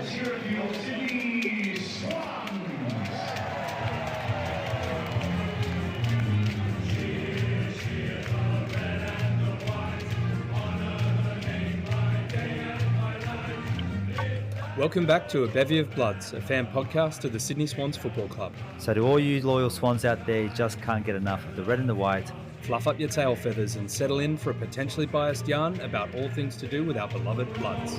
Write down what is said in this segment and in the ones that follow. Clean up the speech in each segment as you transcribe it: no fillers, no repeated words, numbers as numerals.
Let's hear it for your Sydney Swans. Welcome back to A Bevy of Bloods, a fan podcast of the Sydney Swans Football Club. So to all you loyal Swans out there, you just can't get enough of the red and the white. Fluff up your tail feathers and settle in for a potentially biased yarn about all things to do with our beloved Bloods.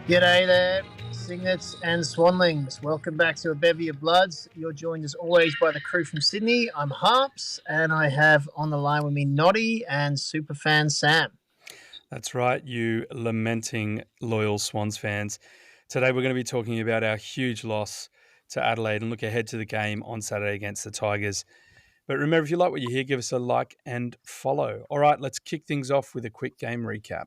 G'day there, Signets and Swanlings. Welcome back to A Bevy of Bloods. You're joined as always by the crew from Sydney. I'm Harps, and I have on the line with me Noddy and Super fan Sam. That's right, you lamenting loyal Swans fans. Today we're going to be talking about our huge loss to Adelaide and look ahead to the game on Saturday against the Tigers. But remember, if you like what you hear, give us a like and follow. All right, let's kick things off with a quick game recap.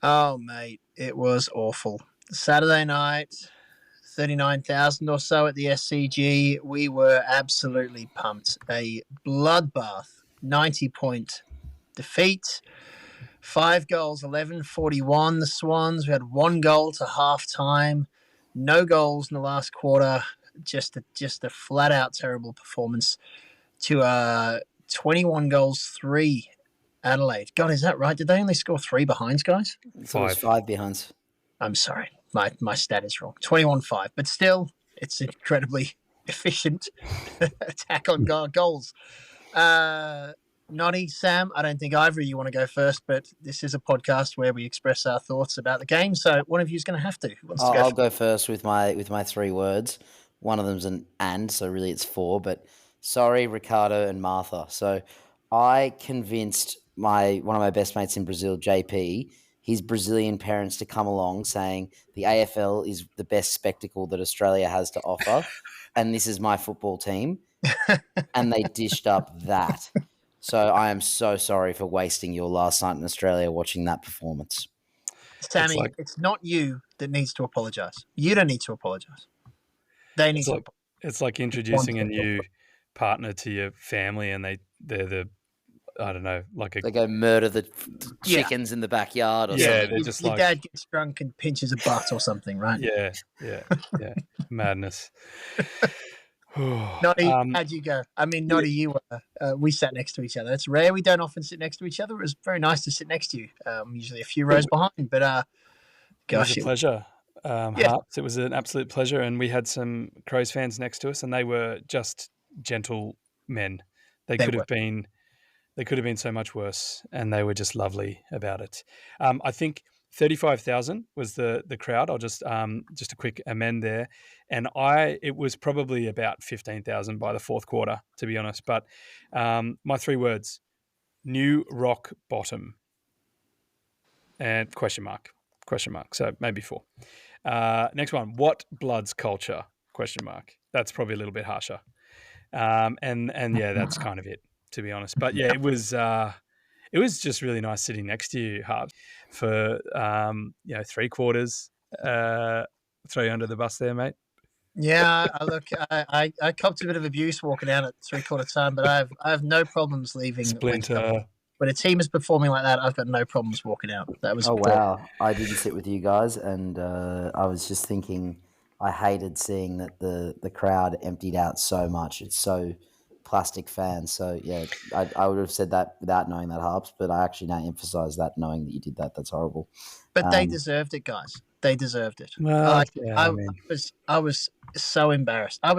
Oh, mate, it was awful. Saturday night, 39,000 or so at the SCG. We were absolutely pumped. A bloodbath, 90-point defeat. 5 goals, 11-41, the Swans. We had 1 goal to half-time. No goals in the last quarter. Just a flat-out terrible performance to 21 goals, 3 Adelaide. God, is that right? Did they only score 3 behinds, guys? So it was 5 behinds. I'm sorry. My stat is wrong. 21-5. But still, it's incredibly efficient attack on goals. Noddy, Sam, I don't think either of you want to go first, but this is a podcast where we express our thoughts about the game. So one of you is going to have to. Who wants to go? I'll go first with my 3 words. One of them's an and, so really it's 4. But sorry, Ricardo and Martha. So I convinced one of my best mates in Brazil, JP, his Brazilian parents to come along saying the AFL is the best spectacle that Australia has to offer, and this is my football team. And they dished up that. So I am so sorry for wasting your last night in Australia watching that performance. Sammy, it's not you that needs to apologise. You don't need to apologise. They need to. It's like introducing a new partner to your family, and they're the, I don't know, they go murder the chickens in the backyard or something. They're just your dad gets drunk and pinches a butt or something, right? Yeah. Madness. Noddy, how'd you go? I mean, Noddy, you were, we sat next to each other. It's rare. We don't often sit next to each other. It was very nice to sit next to you. Usually a few rows behind, but gosh. It was a pleasure. Harps, it was an absolute pleasure. And we had some Crows fans next to us, and they were just gentle men. They could have been so much worse, and they were just lovely about it. I think 35,000 was the crowd. I'll just a quick amend there, and it was probably about 15,000 by the fourth quarter, to be honest. But my 3 words: new rock bottom, and question mark. So maybe 4. Next one: what Bloods culture? Question mark. That's probably a little bit harsher. And yeah, that's kind of it, to be honest. But yeah, it was just really nice sitting next to you, Harp, for 3 quarters. Throw you under the bus there, mate. Yeah, look, I copped a bit of abuse walking out at 3/4 time, but I have no problems leaving. Splinter. When a team is performing like that, I've got no problems walking out. That was wow! I didn't sit with you guys, and I was just thinking, I hated seeing that the crowd emptied out so much. It's so plastic fans. So yeah, I would have said that without knowing that, Harps, but I actually now emphasize that knowing that you did that. That's horrible. But they deserved it, guys. They deserved it. Well, I was so embarrassed. I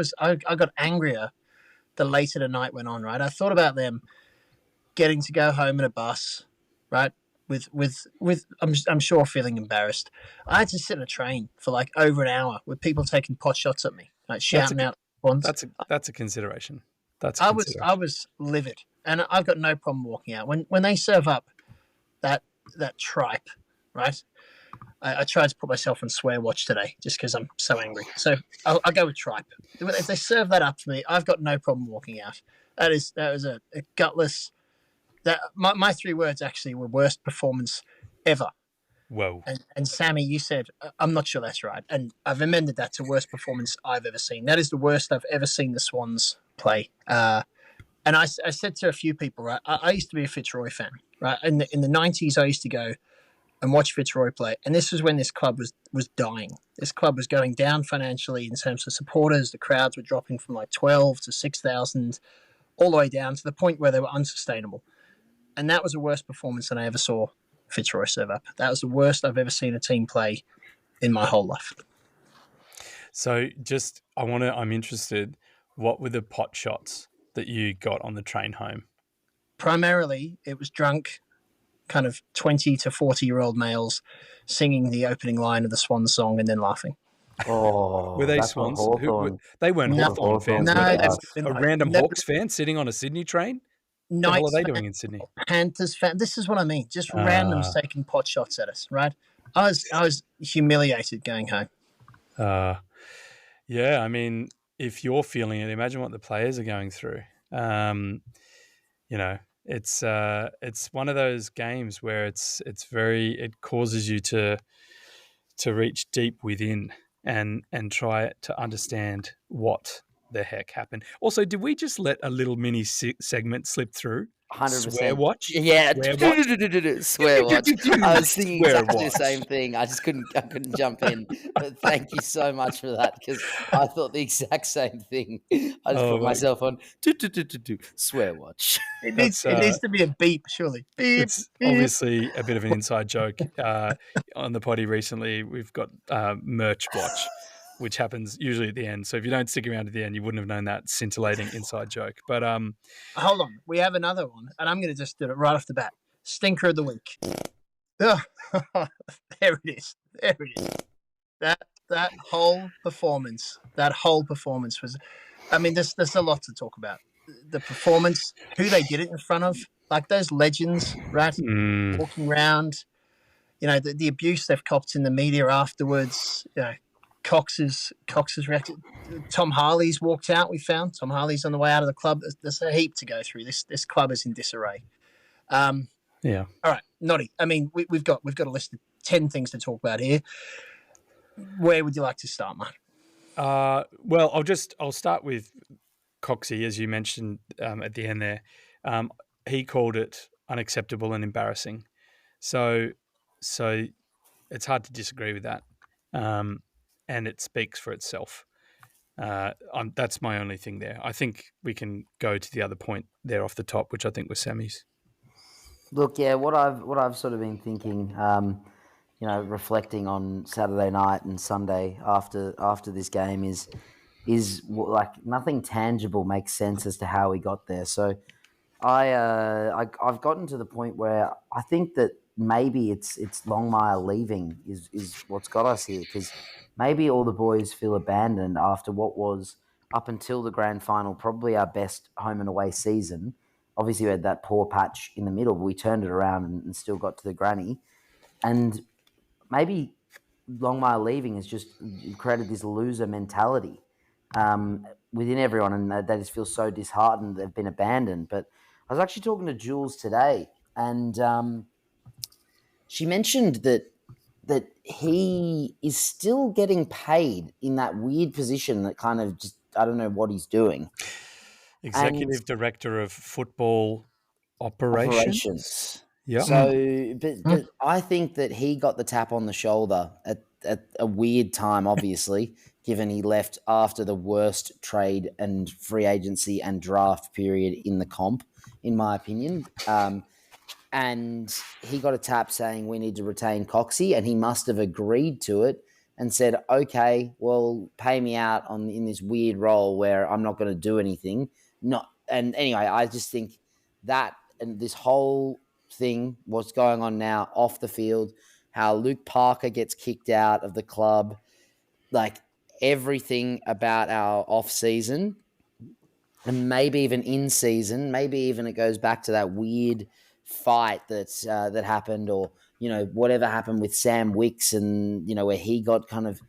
got angrier the later the night went on, right? I thought about them getting to go home in a bus, right? With I'm sure feeling embarrassed. I had to sit in a train for like over an hour with people taking pot shots at me, like shouting out. That's a consideration. I was livid, and I've got no problem walking out when they serve up that tripe, right? I tried to put myself on swear watch today just because I'm so angry. So I'll go with tripe. If they serve that up for me, I've got no problem walking out. That was a gutless. My 3 words actually were worst performance ever. Whoa. And Sammy, you said, I'm not sure that's right. And I've amended that to worst performance I've ever seen. That is the worst I've ever seen the Swans play. And I said to a few people, right, I used to be a Fitzroy fan, right? In the 90s, I used to go and watch Fitzroy play. And this was when this club was dying. This club was going down financially in terms of supporters. The crowds were dropping from like 12 to 6,000 all the way down to the point where they were unsustainable. And that was the worst performance that I ever saw Fitzroy serve up. That was the worst I've ever seen a team play in my whole life. So I'm interested, what were the pot shots that you got on the train home? Primarily, it was drunk, kind of 20 to 40-year-old males singing the opening line of the Swans song and then laughing. Oh, Were they that's Swans? Hawthorn. They weren't No. Hawthorn fans, No, were they? they're A not. random No. Hawks fan sitting on a Sydney train? What the hell are they doing in Sydney? Panthers fan. This is what I mean. Just randoms taking pot shots at us, right? I was humiliated going home. Yeah, I mean, if you're feeling it, imagine what the players are going through. It's one of those games where it causes you to reach deep within and try to understand what the heck happened. Also, did we just let a little mini segment slip through? 100%. Swear watch? Yeah. Swear watch? Swear watch. I was thinking Swear exactly watch. the same thing. I just couldn't jump in. But thank you so much for that, because I thought the exact same thing. I just put myself on swear watch. It needs to be a beep, surely. Beep. It's obviously a bit of an inside joke. On the potty recently, we've got merch watch, which happens usually at the end. So if you don't stick around to the end, you wouldn't have known that scintillating inside joke. But hold on, we have another one, and I'm going to just do it right off the bat. Stinker of the week. Oh, there it is. There it is. That whole performance was. I mean, there's a lot to talk about. The performance, who they did it in front of, like those legends, right? Walking around, the abuse they've copped in the media afterwards. Cox's reacted. Tom Harley's walked out. We found Tom Harley's on the way out of the club. There's a heap to go through. This club is in disarray. Yeah. All right, Noddy. I mean, we've got a list of 10 things to talk about here. Where would you like to start, Mark? Well, I'll start with Coxie, as you mentioned at the end there. He called it unacceptable and embarrassing. So it's hard to disagree with that. And it speaks for itself. That's my only thing there. I think we can go to the other point there off the top, which I think was Sammy's. Look, yeah, what I've sort of been thinking, reflecting on Saturday night and Sunday after this game is like nothing tangible makes sense as to how we got there. So I've gotten to the point where I think that maybe it's Longmire leaving is what's got us here, because maybe all the boys feel abandoned after what was, up until the grand final, probably our best home and away season. Obviously, we had that poor patch in the middle, but we turned it around and still got to the granny. And maybe Longmire leaving has just created this loser mentality within everyone, and they just feel so disheartened they've been abandoned. But I was actually talking to Jules today, and she mentioned that he is still getting paid in that weird position that kind of just, I don't know what he's doing. Executive Director of Football Operations. Yeah. So, but I think that he got the tap on the shoulder at a weird time, obviously, given he left after the worst trade and free agency and draft period in the comp, in my opinion. And he got a tap saying we need to retain Coxie, and he must have agreed to it and said, okay, well, pay me out in this weird role where I'm not going to do anything. And anyway, I just think that, and this whole thing, what's going on now off the field, how Luke Parker gets kicked out of the club, like everything about our off season, and maybe even in season, maybe even it goes back to that weird fight that happened, or whatever happened with Sam Wicks, and where he got kind of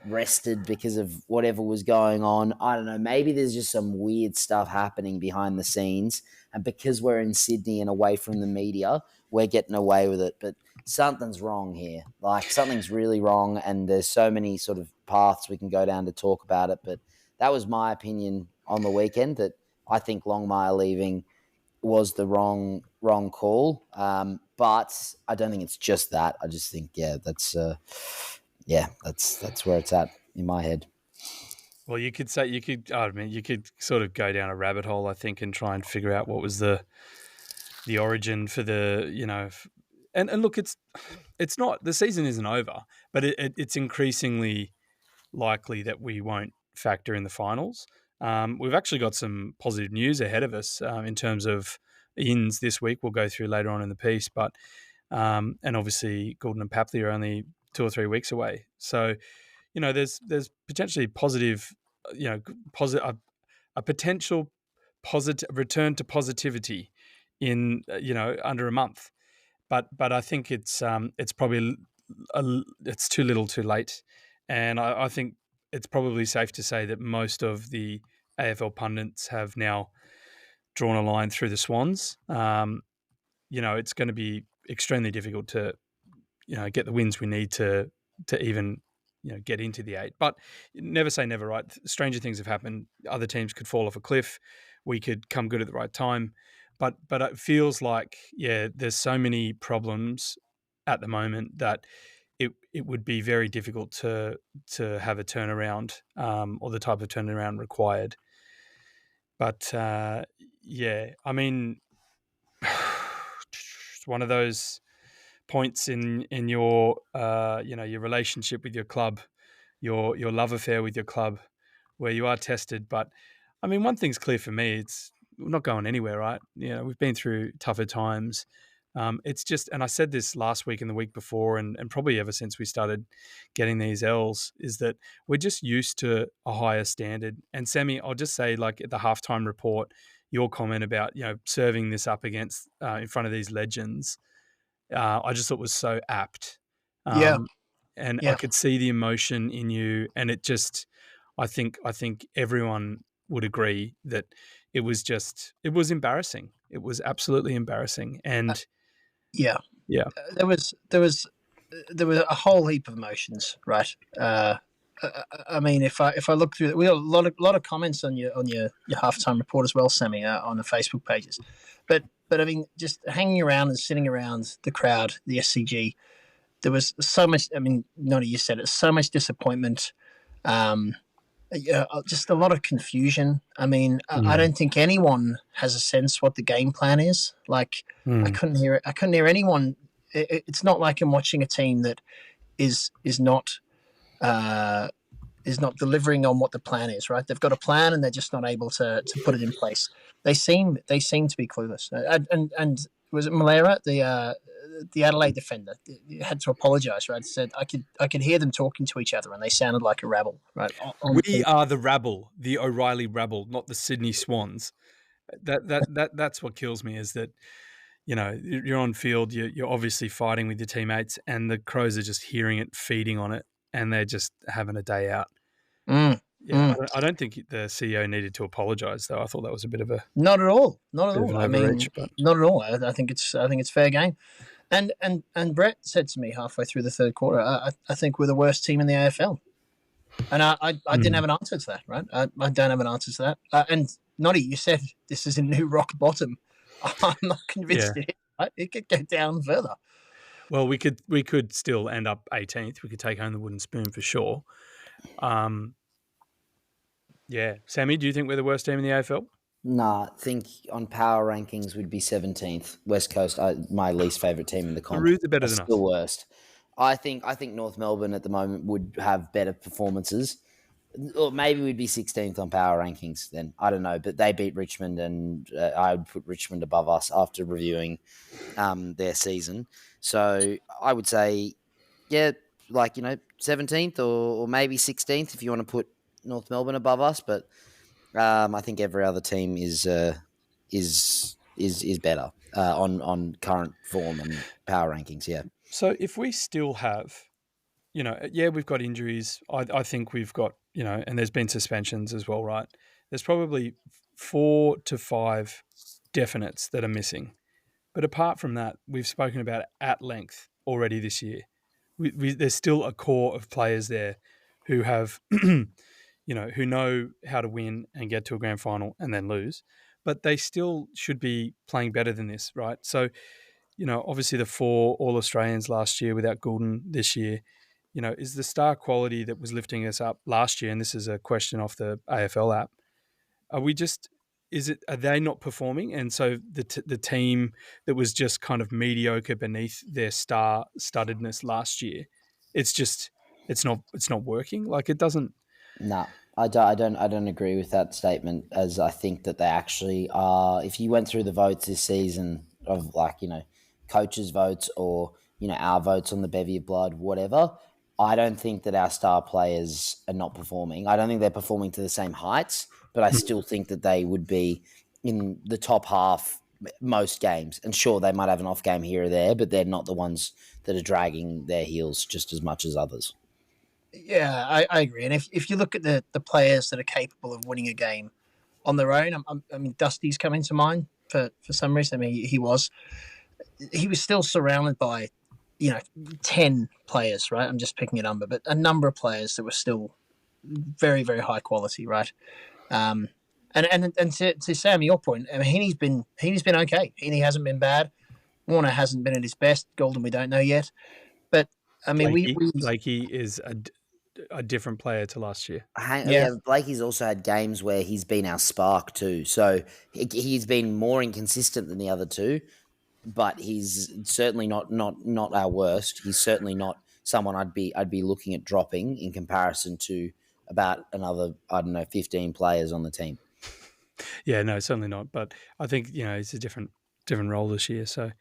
rested because of whatever was going on. I don't know. Maybe there's just some weird stuff happening behind the scenes, and because we're in Sydney and away from the media, we're getting away with it. But something's wrong here. Like, something's really wrong, and there's so many sort of paths we can go down to talk about it. But that was my opinion on the weekend, that I think Longmire leaving was the wrong call. But I don't think it's just that. I just think, that's where it's at in my head. Well, you could sort of go down a rabbit hole, I think, and try and figure out what was the origin for the, and look, it's not, the season isn't over, but it's increasingly likely that we won't factor in the finals. We've actually got some positive news ahead of us in terms of ins this week. We'll go through later on in the piece, but and obviously Gordon and Papley are only 2 or 3 weeks away. So, there's potentially positive, a potential positive return to positivity in under a month. But I think it's probably it's too little, too late, and I think it's probably safe to say that most of the AFL pundits have now drawn a line through the Swans. It's going to be extremely difficult to get the wins we need to even get into the 8. But never say never, right? Stranger things have happened. Other teams could fall off a cliff. We could come good at the right time. But it feels like, there's so many problems at the moment that it would be very difficult to have a turnaround or the type of turnaround required. But I mean, it's one of those points in your your relationship with your club, your love affair with your club, where you are tested. But I mean, one thing's clear for me: we're not going anywhere, right? We've been through tougher times. It's just, and I said this last week and the week before, and probably ever since we started getting these L's, is that we're just used to a higher standard. And Sammy, I'll just say, like at the halftime report, your comment about serving this up against in front of these legends, I just thought was so apt. And I could see the emotion in you, and it just, I think everyone would agree that it was embarrassing. It was absolutely embarrassing, and there was a whole heap of emotions, right? I mean, if I look through, we got a lot of comments on your halftime report as well, Sammy, on the Facebook pages, but I mean, just hanging around and sitting around the crowd, the SCG, there was so much. I mean, Noddy, you said it, so much disappointment. Just a lot of confusion. I mean, I don't think anyone has a sense what the game plan is. Like, I couldn't hear it. I couldn't hear anyone. It's not like I'm watching a team that is not delivering on what the plan is. Right? They've got a plan and they're just not able to put it in place. They seem to be clueless. And was it Malera, the Adelaide defender, had to apologise, right? Said I could hear them talking to each other, and they sounded like a rabble, right? We are the rabble, the O'Reilly rabble, not the Sydney Swans. That's what kills me, is that you're on field, you're obviously fighting with your teammates, and the Crows are just hearing it, feeding on it, and they're just having a day out. I don't think the CEO needed to apologise, though. I thought that was a bit of a not at all. I mean, but... not at all. I think it's fair game. And Brett said to me halfway through the third quarter, I think we're the worst team in the AFL. And I didn't have an answer to that, right? I don't have an answer to that. And Noddy, you said this is a new rock bottom. I'm not convinced it is. Right? It could go down further. Well, we could still end up 18th. We could take home the wooden spoon for sure. Sammy, do you think we're the worst team in the AFL? Nah, I think on power rankings we'd be 17th. West Coast, my least favourite team in the comp. The Roos are better than us. Still worst. I think North Melbourne at the moment would have better performances. Or maybe we'd be 16th on power rankings then. I don't know. But they beat Richmond, and I would put Richmond above us after reviewing their season. So I would say, 17th or maybe 16th if you want to put North Melbourne above us. But I think every other team is better on current form and power rankings. Yeah. So if we still have, we've got injuries. I think we've got, and there's been suspensions as well, right? There's probably 4 to 5 definites that are missing. But apart from that, we've spoken about it at length already this year. There's still a core of players there who have, who know how to win and get to a grand final and then lose, but they still should be playing better than this, right? So, obviously the 4 All-Australians last year without Goulden this year, is the star quality that was lifting us up last year, and this is a question off the AFL app, are they not performing? And so the team that was just kind of mediocre beneath their star studdedness last year, it's not working. Like it doesn't. No, I don't agree with that statement, as I think that they actually are. If you went through the votes this season of coaches' votes or our votes on the bevy of blood, whatever, I don't think that our star players are not performing. I don't think they're performing to the same heights, but I still think that they would be in the top half most games. And sure, they might have an off game here or there, but they're not the ones that are dragging their heels just as much as others. Yeah, I agree. And if you look at the players that are capable of winning a game on their own, I mean, Dusty's coming to mind for some reason. I mean, he was still surrounded by, 10 players, right? I'm just picking a number, but a number of players that were still very, very high quality, right? And to Sam, your point, I mean, Heaney's been okay. Heaney hasn't been bad. Warner hasn't been at his best. Golden, we don't know yet. But I mean, Blakey is a different player to last year. Blakey's also had games where he's been our spark too. So he's been more inconsistent than the other two, but he's certainly not our worst. He's certainly not someone I'd be looking at dropping in comparison to about another 15 players on the team. Yeah, no, certainly not. But I think it's a different role this year. So.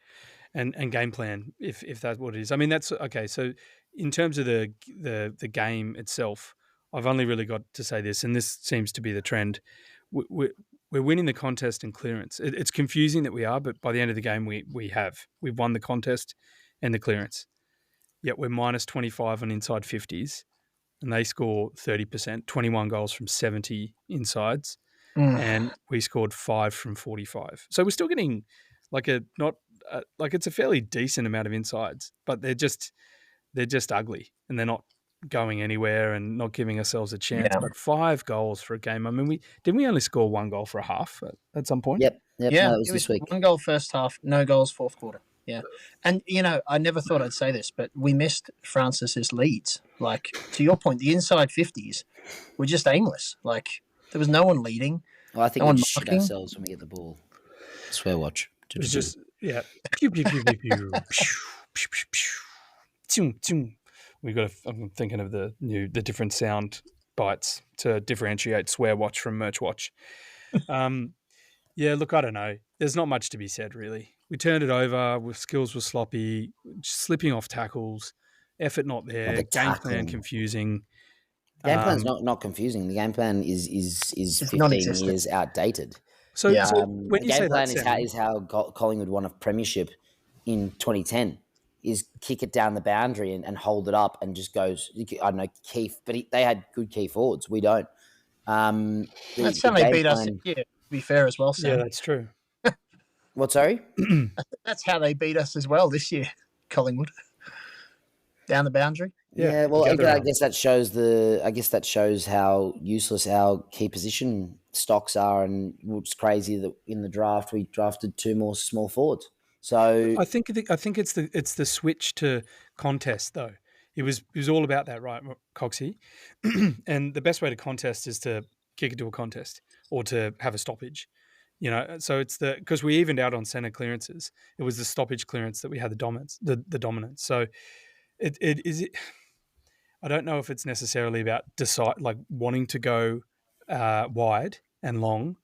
And game plan, if that's what it is. I mean, that's okay. So, in terms of the game itself, I've only really got to say this, and this seems to be the trend. We're winning the contest in clearance. It's confusing that we are, but by the end of the game, we've won the contest and the clearance. Yet we're minus 25 on inside 50s, and they score 30%, 21 goals from 70 insides, and we scored 5 from 45. So we're still getting it's a fairly decent amount of insides, but they're just ugly and they're not going anywhere and not giving ourselves a chance. Yeah. But 5 goals for a game. I mean, we only score 1 goal for a half at some point? Yep. Yeah, no, it was this week. 1 goal first half, no goals fourth quarter. Yeah. And, I never thought I'd say this, but we missed Francis's leads. Like, to your point, the inside 50s were just aimless. Like, there was no one leading. Well, I think we shit ourselves when we get the ball. Swear watch. It's just, yeah. Pew, pew, pew, pew, pew. I'm thinking of the different sound bites to differentiate swear watch from merch watch. Yeah, look, I don't know. There's not much to be said, really. We turned it over. Skills were sloppy, slipping off tackles, effort not there, game plan confusing. Game plan's not confusing. The game plan is 15 years outdated. So, when you say that, game plan is how Collingwood won a premiership in 2010. Is kick it down the boundary and hold it up and just goes. I don't know, but they had good key forwards. We don't. That's how they beat us. Yeah, to be fair as well, Sam. Yeah, that's true. What? Sorry. That's how they beat us as well this year, Collingwood. Down the boundary. Yeah, well, I guess that shows how useless our key position stocks are, and it's crazy that in the draft we drafted 2 more small forwards. So I think it's the switch to contest though. It was all about that, right, Coxie? And the best way to contest is to kick it to a contest or to have a stoppage. So it's because we evened out on center clearances. It was the stoppage clearance that we had the dominance. So it. I don't know if it's necessarily about wanting to go wide and long,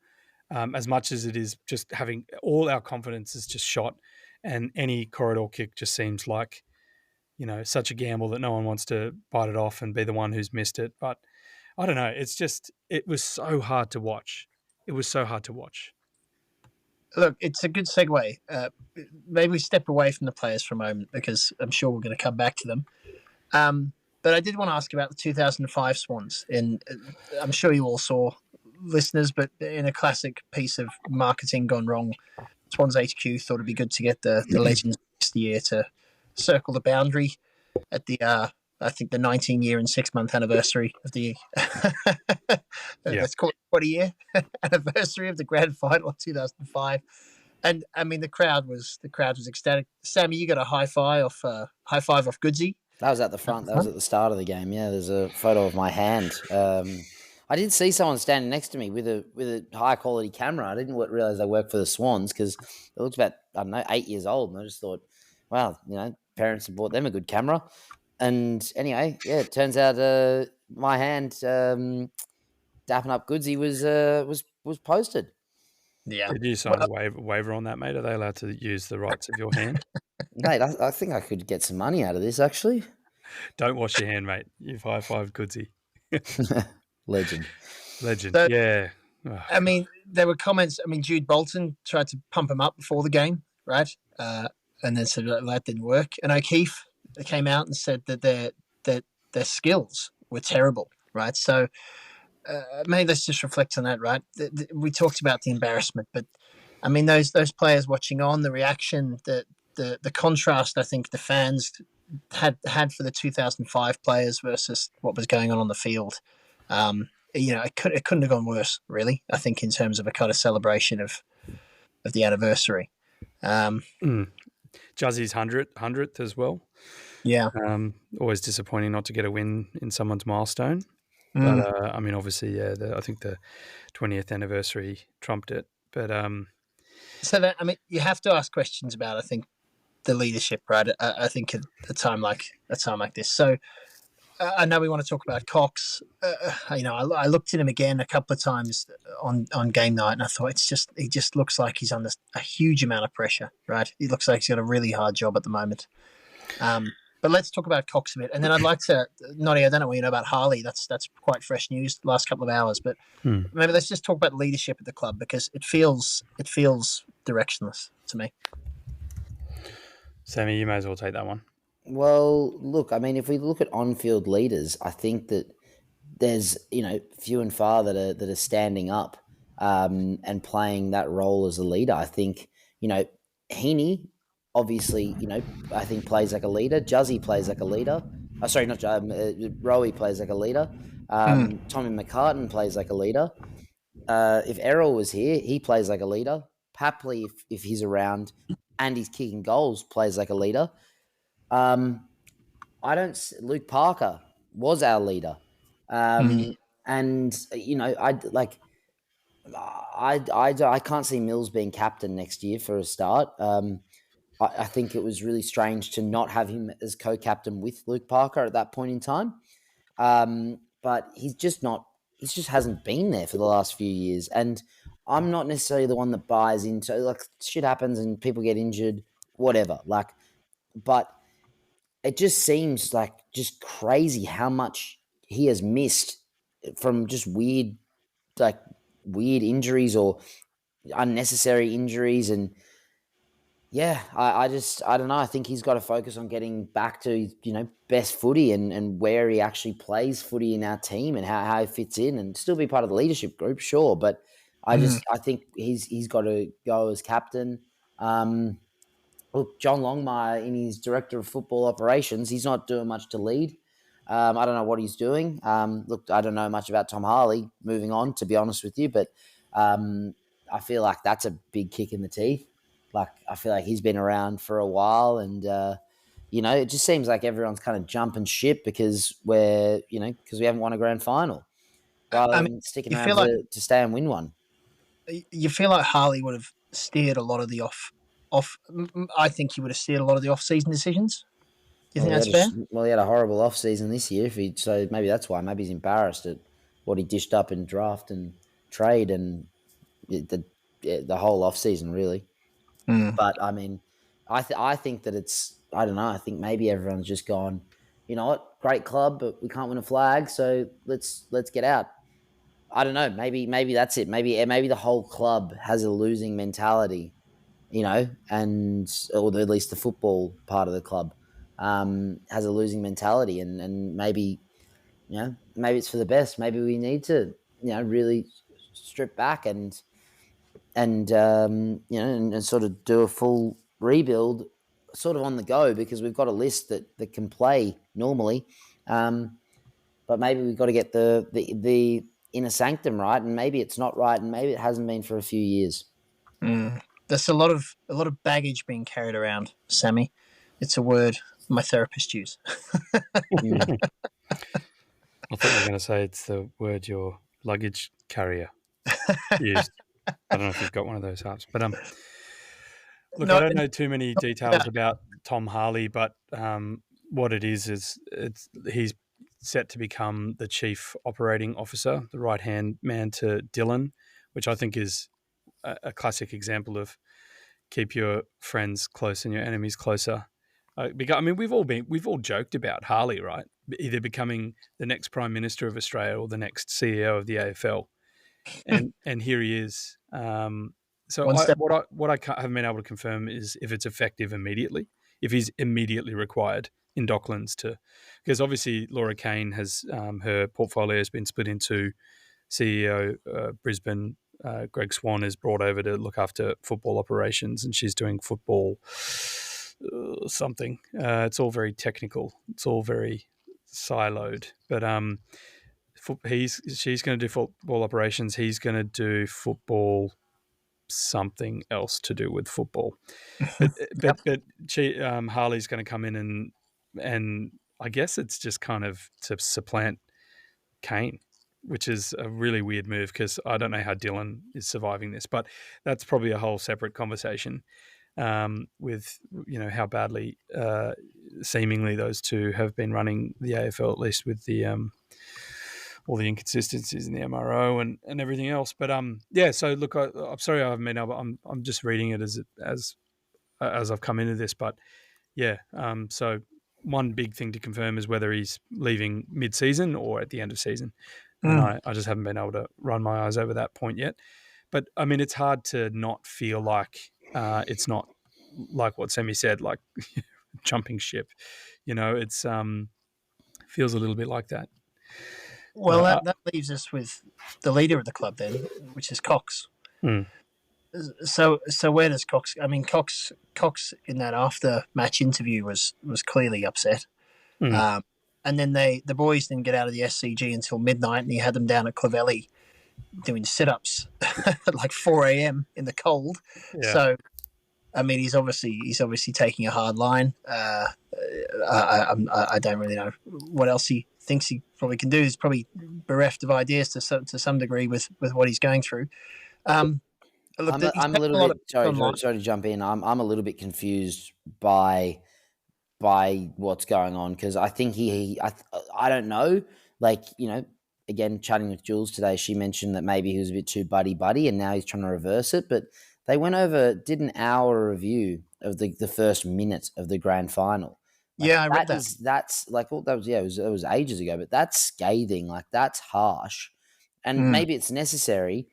as much as it is just having all our confidence is just shot, and any corridor kick just seems like, such a gamble that no one wants to bite it off and be the one who's missed it. But I don't know. It was so hard to watch. It was so hard to watch. Look, it's a good segue. Maybe we step away from the players for a moment because I'm sure we're going to come back to them. But I did want to ask about the 2005 Swans. And I'm sure you all saw, listeners, but in a classic piece of marketing gone wrong, Swans HQ thought it'd be good to get the legends this year to circle the boundary at the I think the 19-year and 6-month anniversary of the let's call it 20-year anniversary of the grand final of 2005. And I mean, the crowd was ecstatic. Sammy, you got a high five off Goodsy. That was at the front. That was at the start of the game. Yeah, there's a photo of my hand. I did see someone standing next to me with a high quality camera. I didn't realize they worked for the Swans because it looked about, I don't know, 8 years old, and I just thought, wow, parents have bought them a good camera. And anyway, yeah, it turns out my hand dapping up Goodsy was posted. Yeah. Did you sign a waiver on that, mate? Are they allowed to use the rights of your hand? Mate, I think I could get some money out of this, actually. Don't wash your hand, mate. You've high-fived Goodsy. Legend. So, yeah. Oh, I mean, there were comments. I mean, Jude Bolton tried to pump him up before the game, right? And then said that didn't work. And O'Keefe came out and said that their skills were terrible, right? So maybe let's just reflect on that, right? We talked about the embarrassment, but I mean, those players watching on, the reaction, the contrast. I think the fans had for the 2005 players versus what was going on the field. It couldn't have gone worse, really. I think in terms of a kind of celebration of the anniversary. Juzzy's 100th as well. Yeah. Always disappointing not to get a win in someone's milestone. But I mean, obviously, yeah. I think the 20th anniversary trumped it. But so that, I mean, you have to ask questions about, I think, the leadership, right? I think at a time like this. So I know we want to talk about Cox. I looked at him again a couple of times on game night, and I thought he just looks like he's under a huge amount of pressure, right? He looks like he's got a really hard job at the moment. But let's talk about Cox a bit, and then I'd like to, Noddy, I don't know what you know about Harley. That's quite fresh news the last couple of hours, but maybe let's just talk about leadership at the club because it feels directionless to me. Sammy, you may as well take that one. Well, look, I mean, if we look at on-field leaders, I think that there's few and far that are standing up and playing that role as a leader. I think Heaney obviously I think plays like a leader. Juzzy plays like a leader. Sorry, not Rowie plays like a leader. Tommy McCartan plays like a leader. If Errol was here, he plays like a leader. Papley, if he's around and he's kicking goals, plays like a leader. Luke Parker was our leader. And I can't see Mills being captain next year for a start. I think it was really strange to not have him as co-captain with Luke Parker at that point in time. But he just hasn't been there for the last few years. And I'm not necessarily the one that buys into, shit happens and people get injured, whatever. But it just seems just crazy how much he has missed from just weird injuries or unnecessary injuries. And yeah, I don't know. I think he's got to focus on getting back to, best footy and where he actually plays footy in our team and how he fits in and still be part of the leadership group, sure. But I think he's got to go as captain. Look, John Longmire, in his director of football operations, he's not doing much to lead. I don't know what he's doing. Look, I don't know much about Tom Harley, moving on, to be honest with you, but I feel like that's a big kick in the teeth. I feel like he's been around for a while and, it just seems like everyone's kind of jumping ship because we haven't won a grand final rather than sticking around to stay and win one. You feel like Harley would have steered a lot of the off. I think he would have steered a lot of the off-season decisions. Do you think that's fair? Well, he had a horrible off-season this year, so maybe that's why. Maybe he's embarrassed at what he dished up in draft and trade and the whole off-season, really. But, I mean, I think that it's, I don't know, I think maybe everyone's just gone, you know what, great club, but we can't win a flag, so let's get out. I don't know, maybe that's it. Maybe the whole club has a losing mentality. Or at least the football part of the club has a losing mentality, and maybe it's for the best. Maybe we need to really strip back and sort of do a full rebuild, sort of on the go, because we've got a list that can play normally. But maybe we've got to get the inner sanctum right, and maybe it's not right, and maybe it hasn't been for a few years. There's a lot of baggage being carried around, Sammy. It's a word my therapist uses. I thought you were going to say it's the word your luggage carrier used. I don't know if you've got one of those, Harps. But look, I don't know too many details about Tom Harley, but what it is he's set to become the chief operating officer, the right-hand man to Dylan, which I think is a classic example of keep your friends close and your enemies closer. Because, I mean, we've all joked about Harley, right? Either becoming the next Prime Minister of Australia or the next CEO of the AFL, and here he is. So what I haven't been able to confirm is if it's effective immediately, if he's immediately required in Docklands to, because obviously Laura Kane has her portfolio has been split into CEO Brisbane. Greg Swan is brought over to look after football operations, and she's doing football something. It's all very technical. It's all very siloed. But she's going to do football operations. He's going to do football something else to do with football. But Harley's going to come in and I guess it's just kind of to supplant Kane, which is a really weird move because I don't know how Dylan is surviving this, but that's probably a whole separate conversation with how badly seemingly those two have been running the AFL, at least with the all the inconsistencies in the MRO and everything else. But so look, I'm sorry I haven't been able. I'm just reading it as I've come into this, but yeah. So one big thing to confirm is whether he's leaving mid-season or at the end of season, and I just haven't been able to run my eyes over that point yet. But I mean, it's hard to not feel like it's not like what Sammy said, like jumping ship. It's feels a little bit like that. Well, that leaves us with the leader of the club then, which is Cox. So where does Cox? I mean, Cox in that after match interview was clearly upset. And then the boys didn't get out of the SCG until midnight, and he had them down at Clovelly doing sit-ups at like 4 a.m. in the cold. Yeah. So, I mean, he's obviously taking a hard line. I don't really know what else he thinks he probably can do. He's probably bereft of ideas to some degree with what he's going through. Look, I'm a little bit sorry to jump in. I'm a little bit confused by what's going on because I think I don't know. Like, again, chatting with Jules today, she mentioned that maybe he was a bit too buddy, and now he's trying to reverse it. But they did an hour review of the first minute of the grand final. Like, I read that. That's like, well, it was ages ago, but that's scathing. Like, that's harsh, and maybe it's necessary,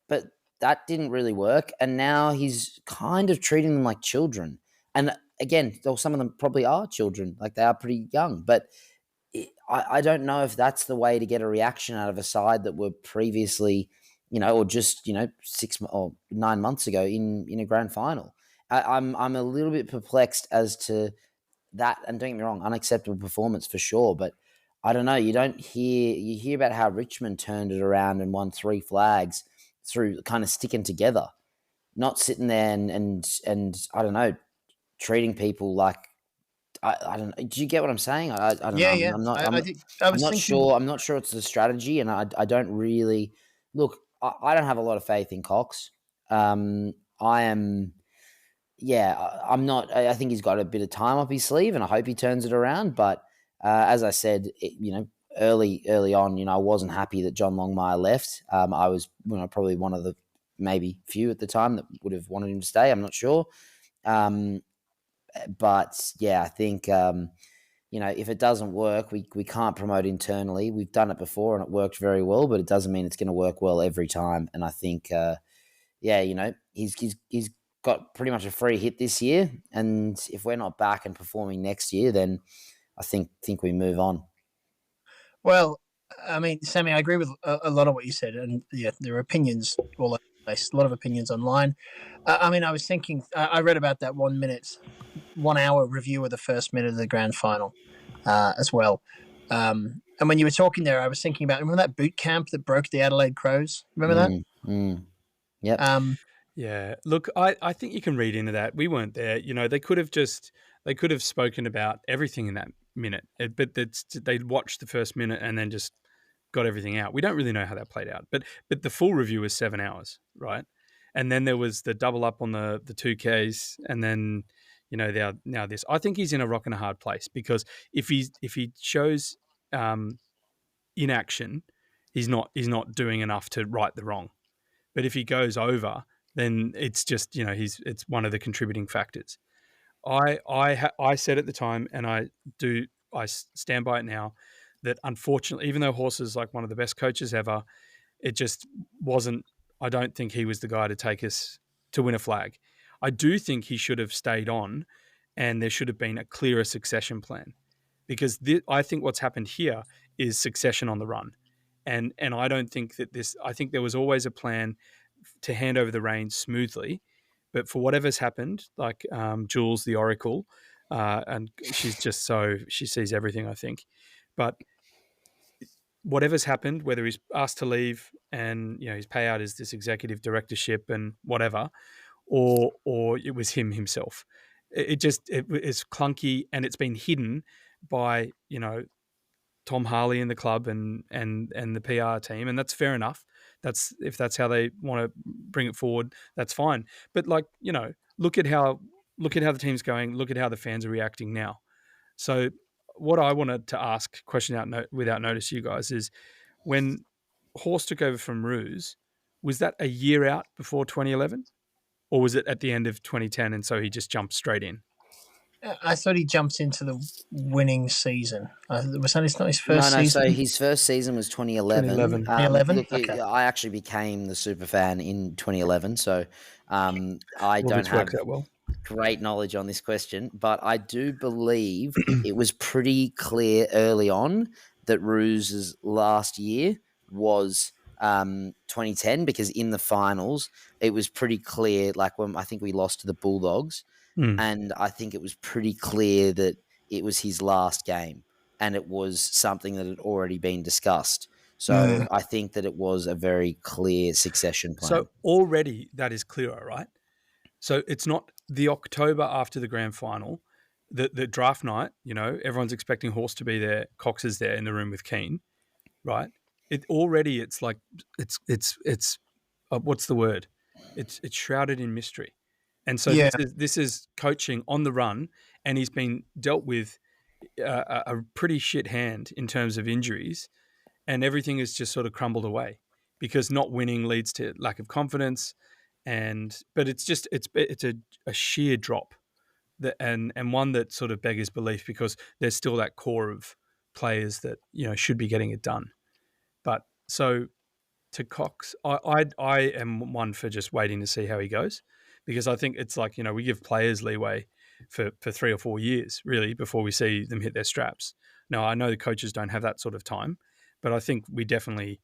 but that didn't really work. And now he's kind of treating them like children. And again, though some of them probably are children, like they are pretty young, but I don't know if that's the way to get a reaction out of a side that were previously, or just 6 or 9 months ago in a grand final. I'm a little bit perplexed as to that, and don't get me wrong, unacceptable performance for sure. But I don't know. You hear about how Richmond turned it around and won 3 flags through kind of sticking together, not sitting there and I don't know, treating people like. I don't know. Do you get what I'm saying? I don't know. Yeah. I'm not sure. I'm not sure it's the strategy, and I don't really look. I don't have a lot of faith in Cox. I'm not. I think he's got a bit of time up his sleeve, and I hope he turns it around. But as I said, early on, I wasn't happy that John Longmire left. I was, probably one of the maybe few at the time that would have wanted him to stay. I'm not sure. But yeah, I think, if it doesn't work, we can't promote internally. We've done it before and it worked very well, but it doesn't mean it's going to work well every time. And I think, he's got pretty much a free hit this year. And if we're not back and performing next year, then I think we move on. Well, I mean, Sammy, I agree with a lot of what you said. And yeah, there are opinions all over the place, a lot of opinions online. I mean, I was thinking, I read about that 1 hour review of the first minute of the grand final as well. And when you were talking there, I was thinking about, remember that boot camp that broke the Adelaide Crows? Remember that? Yep. Yeah. Look, I think you can read into that. We weren't there. They could have spoken about everything in that minute, but they watched the first minute and then just got everything out. We don't really know how that played out, but the full review was 7 hours, right? And then there was the double up on the 2Ks, and then now this. I think he's in a rock and a hard place, because if he shows inaction, he's not doing enough to right the wrong. But if he goes over, then it's just it's one of the contributing factors. I said at the time, and I stand by it now, that unfortunately, even though Horse is like one of the best coaches ever, it just wasn't. I don't think he was the guy to take us to win a flag. I do think he should have stayed on, and there should have been a clearer succession plan, because I think what's happened here is succession on the run, and I don't think that this. I think there was always a plan to hand over the reins smoothly, but for whatever's happened, like Jules the Oracle, and she's just she sees everything, I think, but whatever's happened, whether he's asked to leave and his payout is this executive directorship and whatever, or it was himself, it is clunky, and it's been hidden by Tom Harley in the club and the PR team, and that's fair enough. If that's how they want to bring it forward, that's fine. But look at how the team's going. Look at how the fans are reacting now. So what I wanted to ask, question out without notice, you guys, is when Horse took over from Ruse, was that a year out before 2011, or was it at the end of 2010, and so he just jumped straight in? I thought he jumped into the winning season. Was that not his first season? So his first season was 2011. 2011? Look, Okay. I actually became the super fan in 2011, so I don't have that well. great knowledge on this question, but I do believe it was pretty clear early on that Ruse's last year was 2010, because in the finals, it was pretty clear, like when I think we lost to the Bulldogs, and I think it was pretty clear that it was his last game, and it was something that had already been discussed. So I think that it was a very clear succession plan. So already that is clearer, right? So it's not the October after the grand final, the draft night, everyone's expecting Horse to be there, Cox is there in the room with Keane, right? It's like it's what's the word? It's shrouded in mystery. And so this is coaching on the run, and he's been dealt with a pretty shit hand in terms of injuries, and everything has just sort of crumbled away, because not winning leads to lack of confidence, but it's a sheer drop, and one that sort of beggars belief, because there's still that core of players that should be getting it done. But so to Cox, I am one for just waiting to see how he goes, because I think it's like, we give players leeway for 3 or 4 years, really, before we see them hit their straps. Now, I know the coaches don't have that sort of time, but I think we definitely,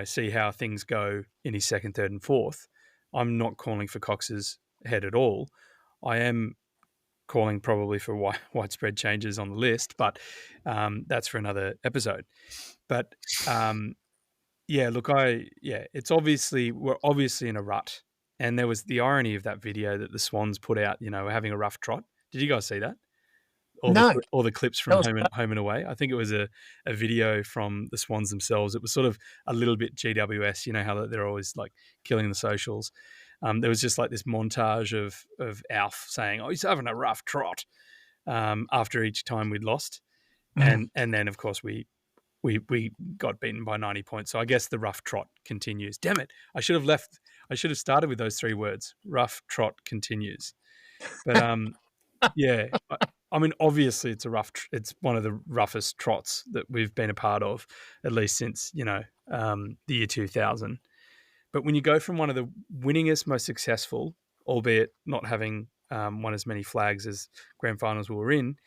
see how things go in his second, third, and fourth. I'm not calling for Cox's head at all. I am calling probably for widespread changes on the list, but that's for another episode. But it's we're obviously in a rut. And there was the irony of that video that the Swans put out, having a rough trot. Did you guys see that? All the clips from home and away. I think it was a video from the Swans themselves. It was sort of a little bit GWS, how they're always like killing the socials. There was just like this montage of Alf saying, "Oh, he's having a rough trot," after each time we'd lost, and then of course we got beaten by 90 points. So I guess the rough trot continues. Damn it! I should have started with those 3 words. Rough trot continues. But yeah. I mean, obviously, it's it's one of the roughest trots that we've been a part of, at least since the year 2000. But when you go from one of the winningest, most successful, albeit not having won as many flags as grand finals we were in,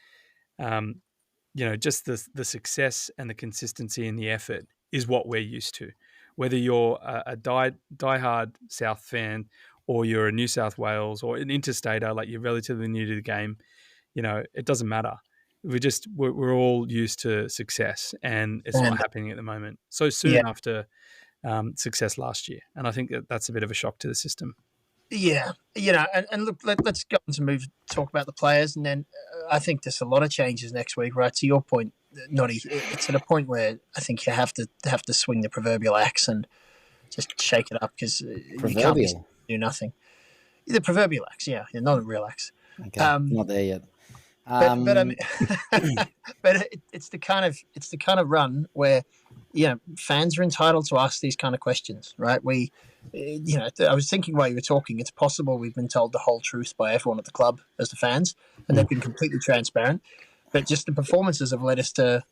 just the success and the consistency and the effort is what we're used to. Whether you're a diehard South fan, or you're a New South Wales or an interstater, like you're relatively new to the game, it doesn't matter. we're all used to success, and it's not happening at the moment. So soon after success last year, and I think that's a bit of a shock to the system. Yeah, and look, let's go on to talk about the players, and then I think there's a lot of changes next week. Right, to your point, Noddy, it's at a point where I think you have to swing the proverbial axe and just shake it up, because you can't do nothing. The proverbial axe, not a real axe. Okay, not there yet. But I mean, but it's the kind of run where fans are entitled to ask these kind of questions, right? I was thinking while you were talking, it's possible we've been told the whole truth by everyone at the club as the fans, and they've been completely transparent. But just the performances have led us to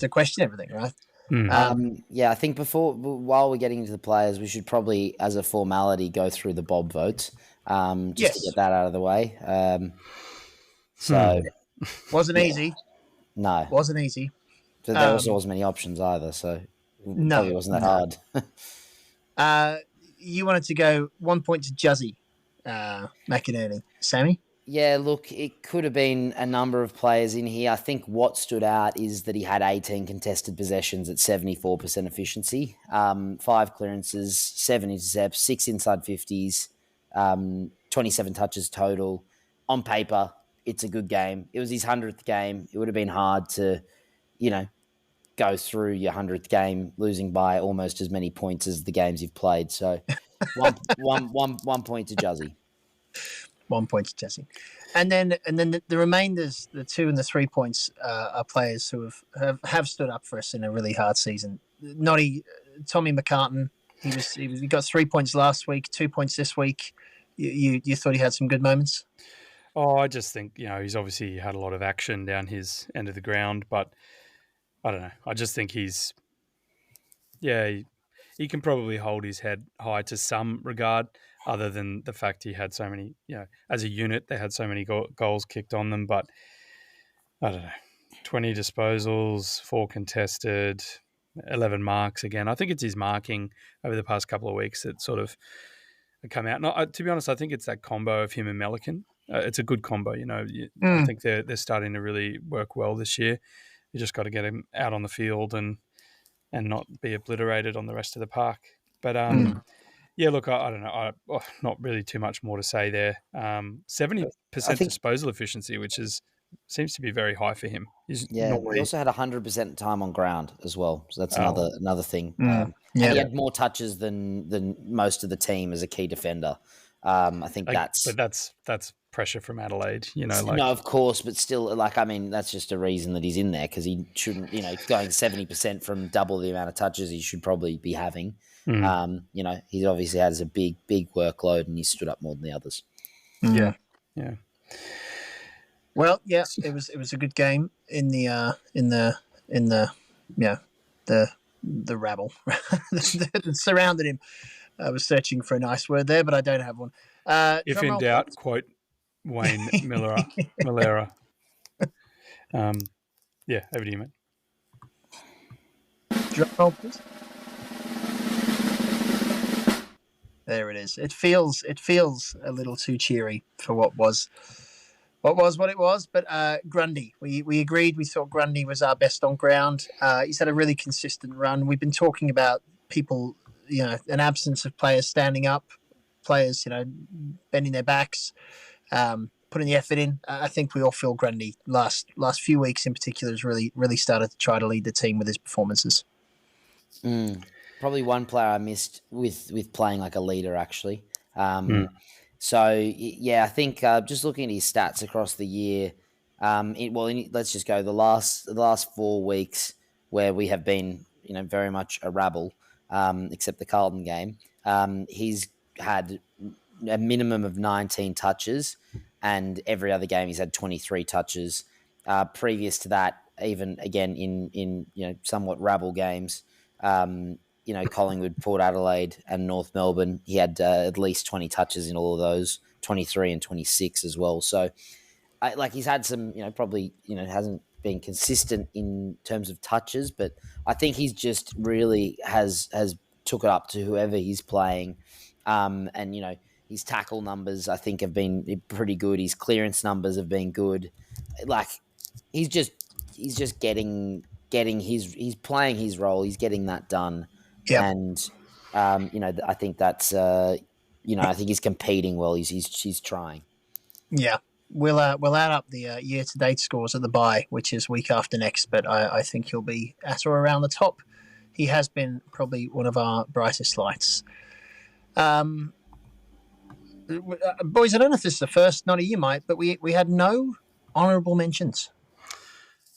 question everything, right? I think while we're getting into the players, we should probably, as a formality, go through the Bob votes, to get that out of the way. So wasn't easy. No, wasn't easy. But there also wasn't many options either, so it probably wasn't that hard. You wanted to go 1 point to Juzzy McInerney. Sammy? Yeah, look, it could have been a number of players in here. I think what stood out is that he had 18 contested possessions at 74% efficiency, 5 clearances, 7 intercepts, 6 inside 50s, 27 touches total. On paper, it's a good game. It was his 100th game. It would have been hard to, go through your 100th game losing by almost as many points as the games you've played. So 1 point to Juzzy. 1 point to Jesse. And then the remainders, the 2 and the 3 points, are players who have stood up for us in a really hard season. Tommy McCartan, he got 3 points last week, 2 points this week. You thought he had some good moments? Oh, I just think, he's obviously had a lot of action down his end of the ground, but I don't know. I just think he can probably hold his head high to some regard, other than the fact he had so many, as a unit, they had so many goals kicked on them. But I don't know, 20 disposals, 4 contested, 11 marks again. I think it's his marking over the past couple of weeks that sort of come out. No, to be honest, I think it's that combo of him and Melican. It's a good combo, I think they're starting to really work well this year. You just got to get him out on the field and not be obliterated on the rest of the park. But look, I don't know. Not really too much more to say there. 70% disposal efficiency, which seems to be very high for him. He also had 100% time on ground as well. So that's another thing. And he had more touches than most of the team as a key defender. I think that's pressure from Adelaide, No, of course, but still, that's just a reason that he's in there, because he shouldn't, going 70% from double the amount of touches he should probably be having. He obviously has a big workload, and he stood up more than the others. Yeah. Well, it was a good game in the rabble that surrounded him. I was searching for a nice word there, but I don't have one. If in doubt, quote Wayne Millera. Over to you, mate. Drum roll, please. There it is. It feels a little too cheery for what was what it was. But Grundy, we agreed. We thought Grundy was our best on ground. He's had a really consistent run. We've been talking about people, an absence of players standing up, players, bending their backs, putting the effort in. I think we all feel Grundy last few weeks in particular has really started to try to lead the team with his performances. Probably one player I missed with playing like a leader, actually. So, I think just looking at his stats across the year, let's just go the last 4 weeks where we have been, very much a rabble, except the Carlton game. He's had a minimum of 19 touches, and every other game he's had 23 touches. Previous to that, even again in somewhat rabble games, Collingwood, Port Adelaide, and North Melbourne, he had at least 20 touches in all of those, 23 and 26 as well. So, he's had some, probably, hasn't been consistent in terms of touches, but I think he's just really has took it up to whoever he's playing. And, his tackle numbers, I think, have been pretty good. His clearance numbers have been good. He's just he's just he's playing his role. He's getting that done, Yep. and I think that's I think he's competing well. He's trying. Yeah. We'll add up the year-to-date scores at the bye, which is week after next, but I think he'll be at or around the top. He has been probably one of our brightest lights. Boys, I don't know if this is the first, Noddy, you might, but we had no honourable mentions.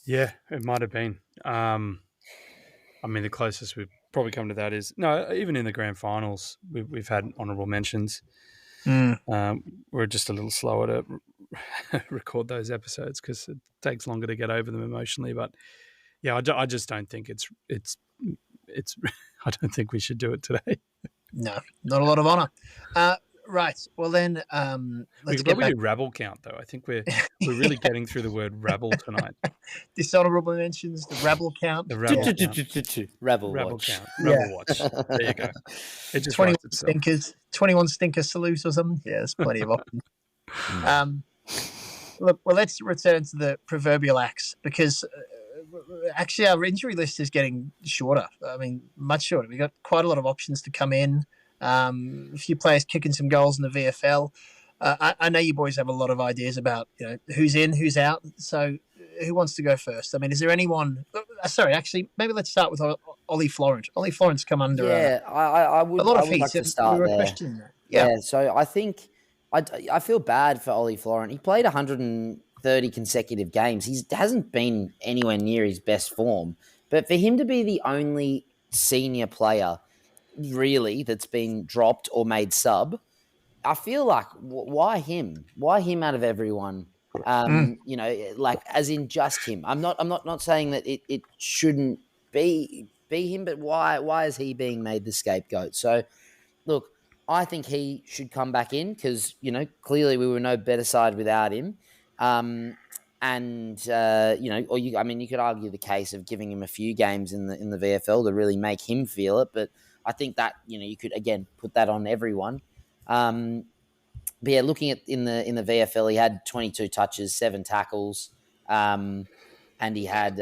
Yeah, it might have been. I mean, the closest we've probably come to that is even in the grand finals, we've had honourable mentions. We're just a little slower to record those episodes because it takes longer to get over them emotionally. But yeah, I just don't think it's. I don't think we should do it today. No, not a lot of honour. Right. Well, then We could probably do rabble count though. I think we're really getting through the word rabble tonight. Dishonourable mentions, the rabble count. The rabble count. Rabble watch. count. Rabble watch. There you go. It just 21 writes itself. stinkers, 21 stinker salute or something. Yeah, there's plenty of options. Look, well, let's return to the proverbial axe because actually our injury list is getting shorter. I mean, much shorter. We've got quite a lot of options to come in. A few players kicking some goals in the VFL. I know you boys have a lot of ideas about who's in, who's out. So who wants to go first? I mean, is there anyone? Sorry, actually, maybe let's start with Ollie Florent. Ollie Florent's come under I would a lot of heat. like to start we were there. questioning that. Yeah. So I think I feel bad for Ollie Florent. He played 130 consecutive games. He hasn't been anywhere near his best form. But for him to be the only senior player really that's been dropped or made sub, I feel like why him? Why him out of everyone? Like as in just him. I'm not saying that it shouldn't be him, but why is he being made the scapegoat? So look, I think he should come back in because clearly we were no better side without him. You could argue the case of giving him a few games in the VFL to really make him feel it, but I think that you could again put that on everyone. But yeah, looking at in the VFL, he had 22 touches, 7 tackles, and he had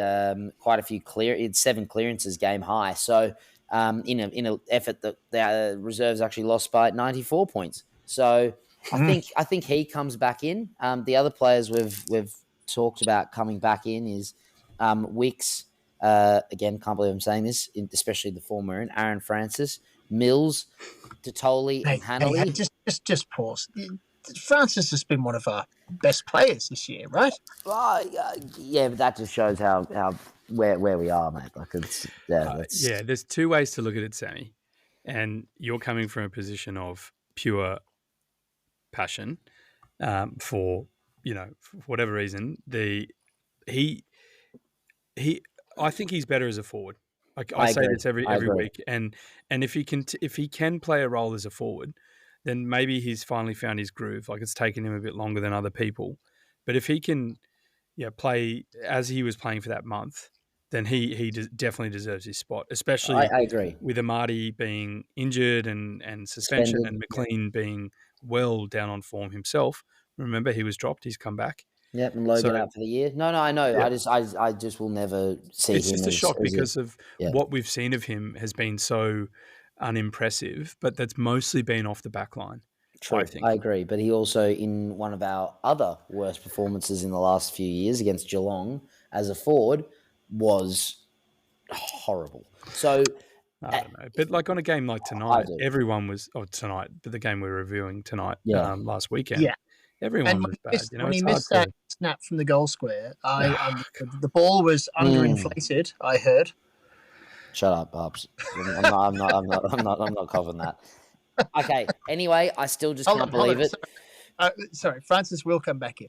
quite a few he had 7 clearances game high. So in an effort that the reserves actually lost by 94 points. So I think he comes back in. The other players we've talked about coming back in is Wicks. Again, can't believe I'm saying this, especially the former Aaron Francis, Mills, Totoli, and Hanley. Just pause. Francis has been one of our best players this year, right? Yeah, but that just shows how where we are, mate. Like there's 2 ways to look at it, Sammy, and you're coming from a position of pure passion for whatever reason. I think he's better as a forward. I say this every week, and if he can play a role as a forward, then maybe he's finally found his groove. Like it's taken him a bit longer than other people, but if he can, play as he was playing for that month, then he definitely deserves his spot. Especially, I agree with Amadi being injured and suspension, and McLean being well down on form himself. Remember, he was dropped. He's come back. Yep, and Logan out for the year. No, I know. Yeah. I just will never see him. It's just a shock because of what we've seen of him has been so unimpressive, but that's mostly been off the back line. True, I agree. But he also, in one of our other worst performances in the last few years against Geelong as a forward, was horrible. So I don't know. But like on a game like tonight, everyone was tonight, but the game we're reviewing tonight, last weekend. Yeah. Everyone was bad. When he missed that snap from the goal square, the ball was underinflated. I heard. Shut up, Harps. I'm not covering that. Okay. Anyway, I still just can't believe it. Sorry, Francis will come back in.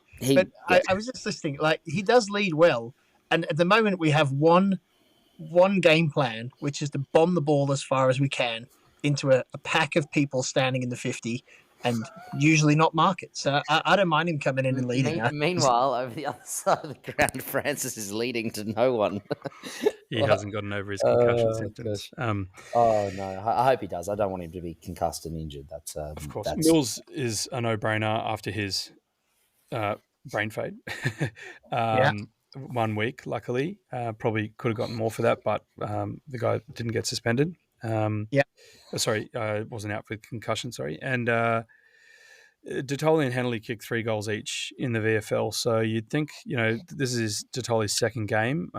I was just listening. Like he does lead well, and at the moment we have one game plan, which is to bomb the ball as far as we can into a pack of people standing in the 50. And usually not mark it. So I don't mind him coming in and leading. Meanwhile, over the other side of the ground, Francis is leading to no one. He hasn't gotten over his concussion symptoms. No, I hope he does. I don't want him to be concussed and injured. That's of course. Mills is a no-brainer after his brain fade. 1 week, luckily. Probably could have gotten more for that, but the guy didn't get suspended. Yeah. Wasn't out for concussion, sorry. And Dottoli and Hanley kicked 3 goals each in the VFL. So you'd think, this is Dottoli's second game,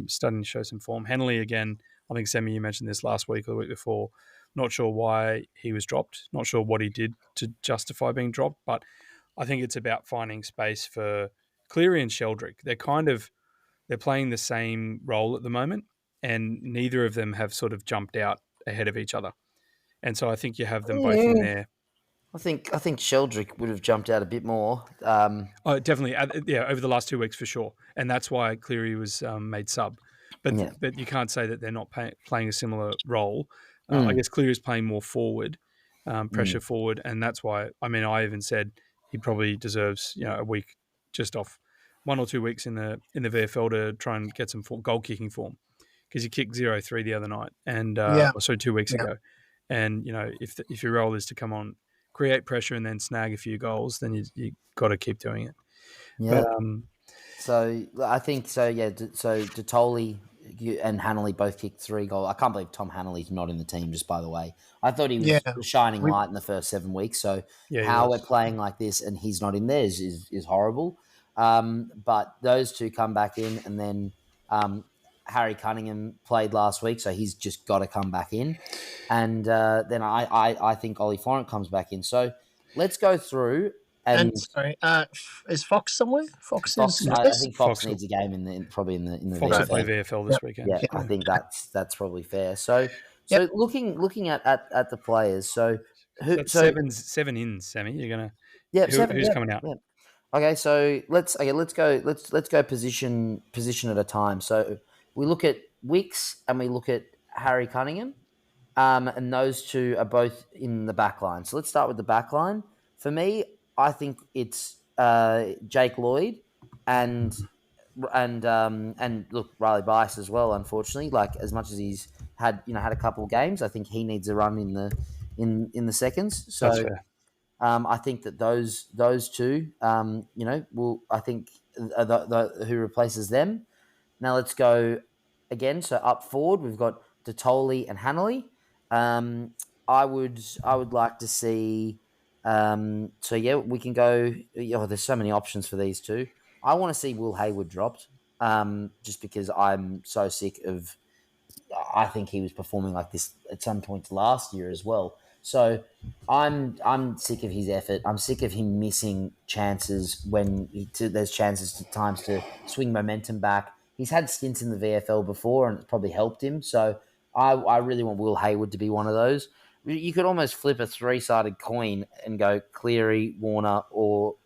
starting to show some form. Hanley, again, I think, Sammy, you mentioned this last week or the week before. Not sure why he was dropped. Not sure what he did to justify being dropped, but I think it's about finding space for Cleary and Sheldrick. They're playing the same role at the moment, and neither of them have sort of jumped out ahead of each other. And so I think you have them both in there. I think Sheldrick would have jumped out a bit more. Oh, definitely. Over the last 2 weeks for sure. And that's why Cleary was made sub. But you can't say that they're not playing a similar role. I guess Cleary's playing more forward, pressure forward. And that's why, I even said he probably deserves, a week just off 1 or 2 weeks in the VFL to try and get some goal kicking form. Because he kicked 0-3 the other night, and 2 weeks ago. And, if your role is to come on, create pressure and then snag a few goals, then you got to keep doing it. Yeah. But, so I think so. Yeah. So Dottoli and Hanley both kicked 3 goals. I can't believe Tom Hanley's not in the team. Just by the way, I thought he was a shining light in the first 7 weeks. So how we're playing like this and he's not in there is horrible. But those two come back in, and then Harry Cunningham played last week, so he's just got to come back in. And then I think Ollie Florent comes back in. So let's go through. And sorry, is Fox somewhere? Fox is. I think Fox needs a game probably in the Fox VFL. will play VFL this weekend. Yeah, I think that's probably fair. So looking at the players. So seven ins, Sammy. You're gonna. Who's coming out? Yeah. Okay, so let's go position at a time. So we look at Wicks and we look at Harry Cunningham, and those two are both in the back line. So let's start with the back line. For me, I think it's Jake Lloyd and look, Riley Bice as well. Unfortunately, like as much as he's had a couple of games, I think he needs a run in the seconds. So that's fair. I think that those two, will I think who replaces them. Now let's go again. So up forward, we've got Dottoli and Hanley. I would like to see. We can go. There's so many options for these two. I want to see Will Hayward dropped, just because I'm so sick of. I think he was performing like this at some points last year as well. So I'm sick of his effort. I'm sick of him missing chances when there's times to swing momentum back. He's had stints in the VFL before, and it's probably helped him. So I really want Will Hayward to be one of those. You could almost flip a 3-sided coin and go Cleary, Warner, or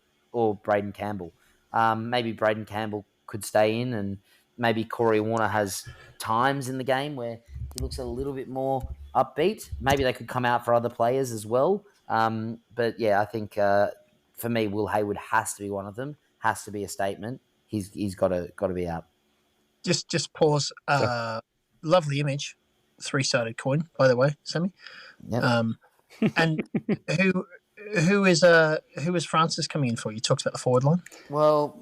Braden Campbell. Maybe Braden Campbell could stay in, and maybe Corey Warner has times in the game where he looks a little bit more upbeat. Maybe they could come out for other players as well. But yeah, I think for me, Will Hayward has to be one of them. Has to be a statement. He's got to be out. Just pause. Lovely image, 3-sided coin. By the way, Sammy. Yeah. And who is Francis coming in for? You talked about the forward line. Well,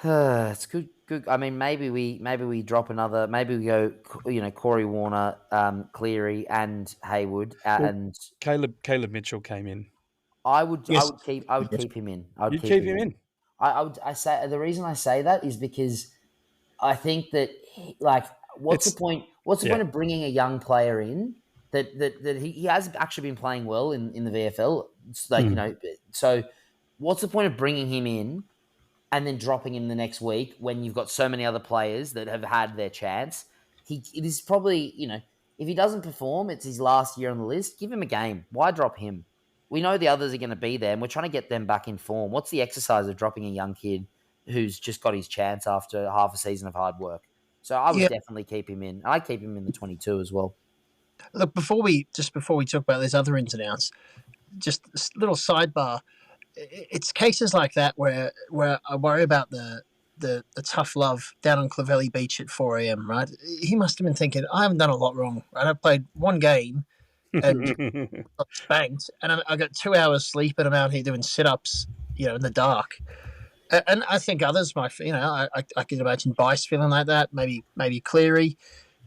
it's good. I mean, maybe we drop another. Maybe we go. Corey Warner, Cleary, and Hayward, and Caleb Mitchell came in. I would keep him in. You'd keep him in. I say the reason I say that is because I think that what's the point? What's the point of bringing a young player in that he has actually been playing well in the VFL? It's so what's the point of bringing him in and then dropping him the next week when you've got so many other players that have had their chance? It is probably, if he doesn't perform, it's his last year on the list. Give him a game. Why drop him? We know the others are going to be there, and we're trying to get them back in form. What's the exercise of dropping a young kid who's just got his chance after half a season of hard work? So I would definitely keep him in. I'd keep him in the 22 as well. Look, before we talk about these other ins and outs, just a little sidebar. It's cases like that where I worry about the tough love down on Clovelly Beach at 4 a.m., right? He must have been thinking, I haven't done a lot wrong, right? I played one game and got spanked, and I got 2 hours sleep, and I'm out here doing sit-ups, in the dark. And I think others might, I could imagine Bice feeling like that. Maybe Cleary.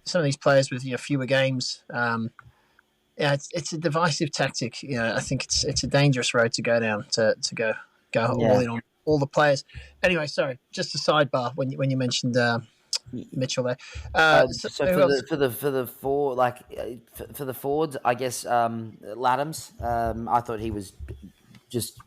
Some of these players with fewer games. It's a divisive tactic. I think it's a dangerous road to go down to go all in on all the players. Anyway, sorry, just a sidebar when you mentioned Mitchell there. So for the forwards, I guess Laddams. I thought he was just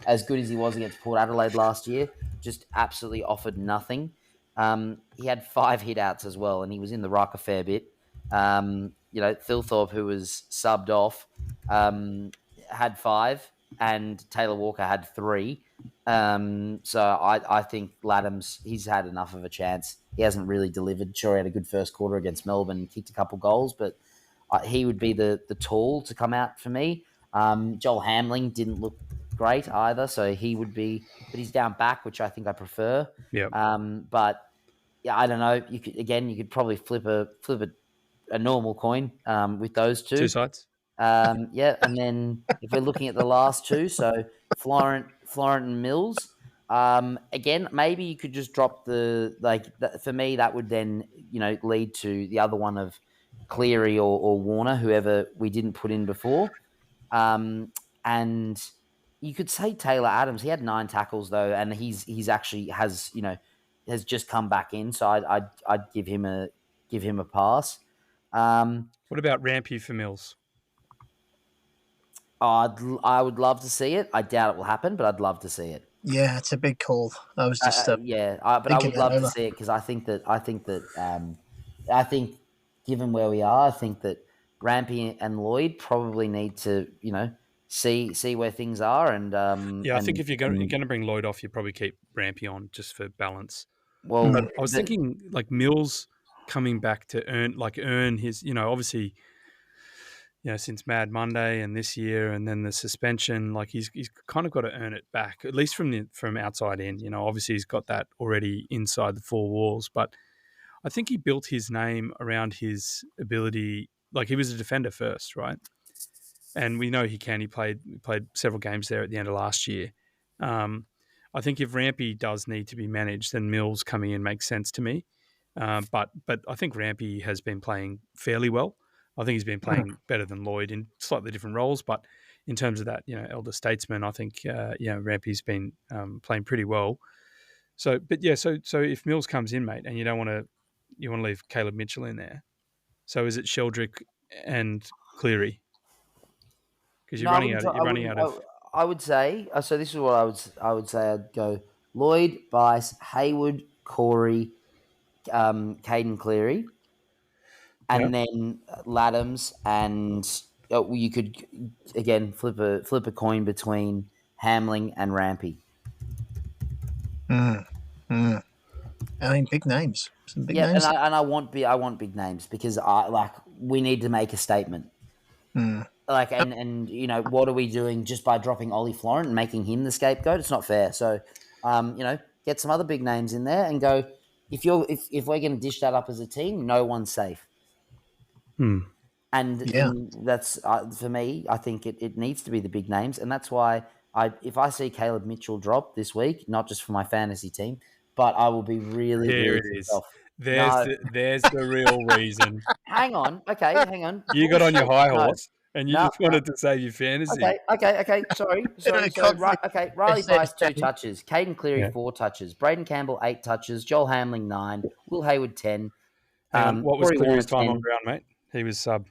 as good as he was against Port Adelaide last year. Just absolutely offered nothing. He had 5 hit outs as well, and he was in the ruck a fair bit. Thilthorpe, who was subbed off, had 5, and Taylor Walker had 3. So I think Laddams, he's had enough of a chance. He hasn't really delivered. Sure, he had a good first quarter against Melbourne, kicked a couple goals, but he would be the tool to come out for me. Joel Hamling didn't look great either, so he would be, but he's down back, which I think I prefer. Yeah. But yeah, I don't know. You could probably flip a normal coin with those two. 2 sides. Yeah, and then if we're looking at the last 2, so Florent and Mills. Again, maybe you could just drop for me, that would then lead to the other one of Cleary or Warner, whoever we didn't put in before. And you could say Taylor Adams. He had 9 tackles though, and he's actually has just come back in. So I'd give him a pass. What about Rampy for Mills? I would love to see it. I doubt it will happen, but I'd love to see it. Yeah, it's a big call. I was just but I would love to see it because I think given where we are, I think that Rampy and Lloyd probably need to see where things are and I think if you're going to bring Lloyd off, you probably keep Rampy on just for balance. Well, but I was thinking like Mills coming back to earn his, obviously, since Mad Monday and this year and then the suspension, like he's kind of got to earn it back, at least from outside in. Obviously he's got that already inside the 4 walls, but I think he built his name around his ability. Like he was a defender first, right? And we know he can. He played several games there at the end of last year. I think if Rampy does need to be managed, then Mills coming in makes sense to me. But I think Rampy has been playing fairly well. I think he's been playing better than Lloyd in slightly different roles. But in terms of that, elder statesman, I think Rampy's been playing pretty well. So if Mills comes in, mate, and you want to leave Caleb Mitchell in there. So is it Sheldrick and Cleary? Because you're running out of. I would say so. This is what I would say. I'd go Lloyd, Bice, Hayward, Corey, Caden Cleary, and then Laddams, and you could again flip a coin between Hamling and Rampy. I mean, big names. Some big names. and I want big names because we need to make a statement. And what are we doing just by dropping Ollie Florent and making him the scapegoat? It's not fair. So, get some other big names in there and go. If we're going to dish that up as a team, no one's safe. And that's for me. I think it needs to be the big names, and that's why if I see Caleb Mitchell drop this week, not just for my fantasy team, but I will be really. There it is. There's the real reason. Hang on. Okay, hang on. You got on your high horse. And you just wanted to save your fantasy. Okay. Sorry. Okay, Riley Bice 2 touches. Caden Cleary 4 touches. Braden Campbell 8 touches. Joel Hamling 9. Will Hayward 10. What was Cleary's time on ground, mate? He was sub.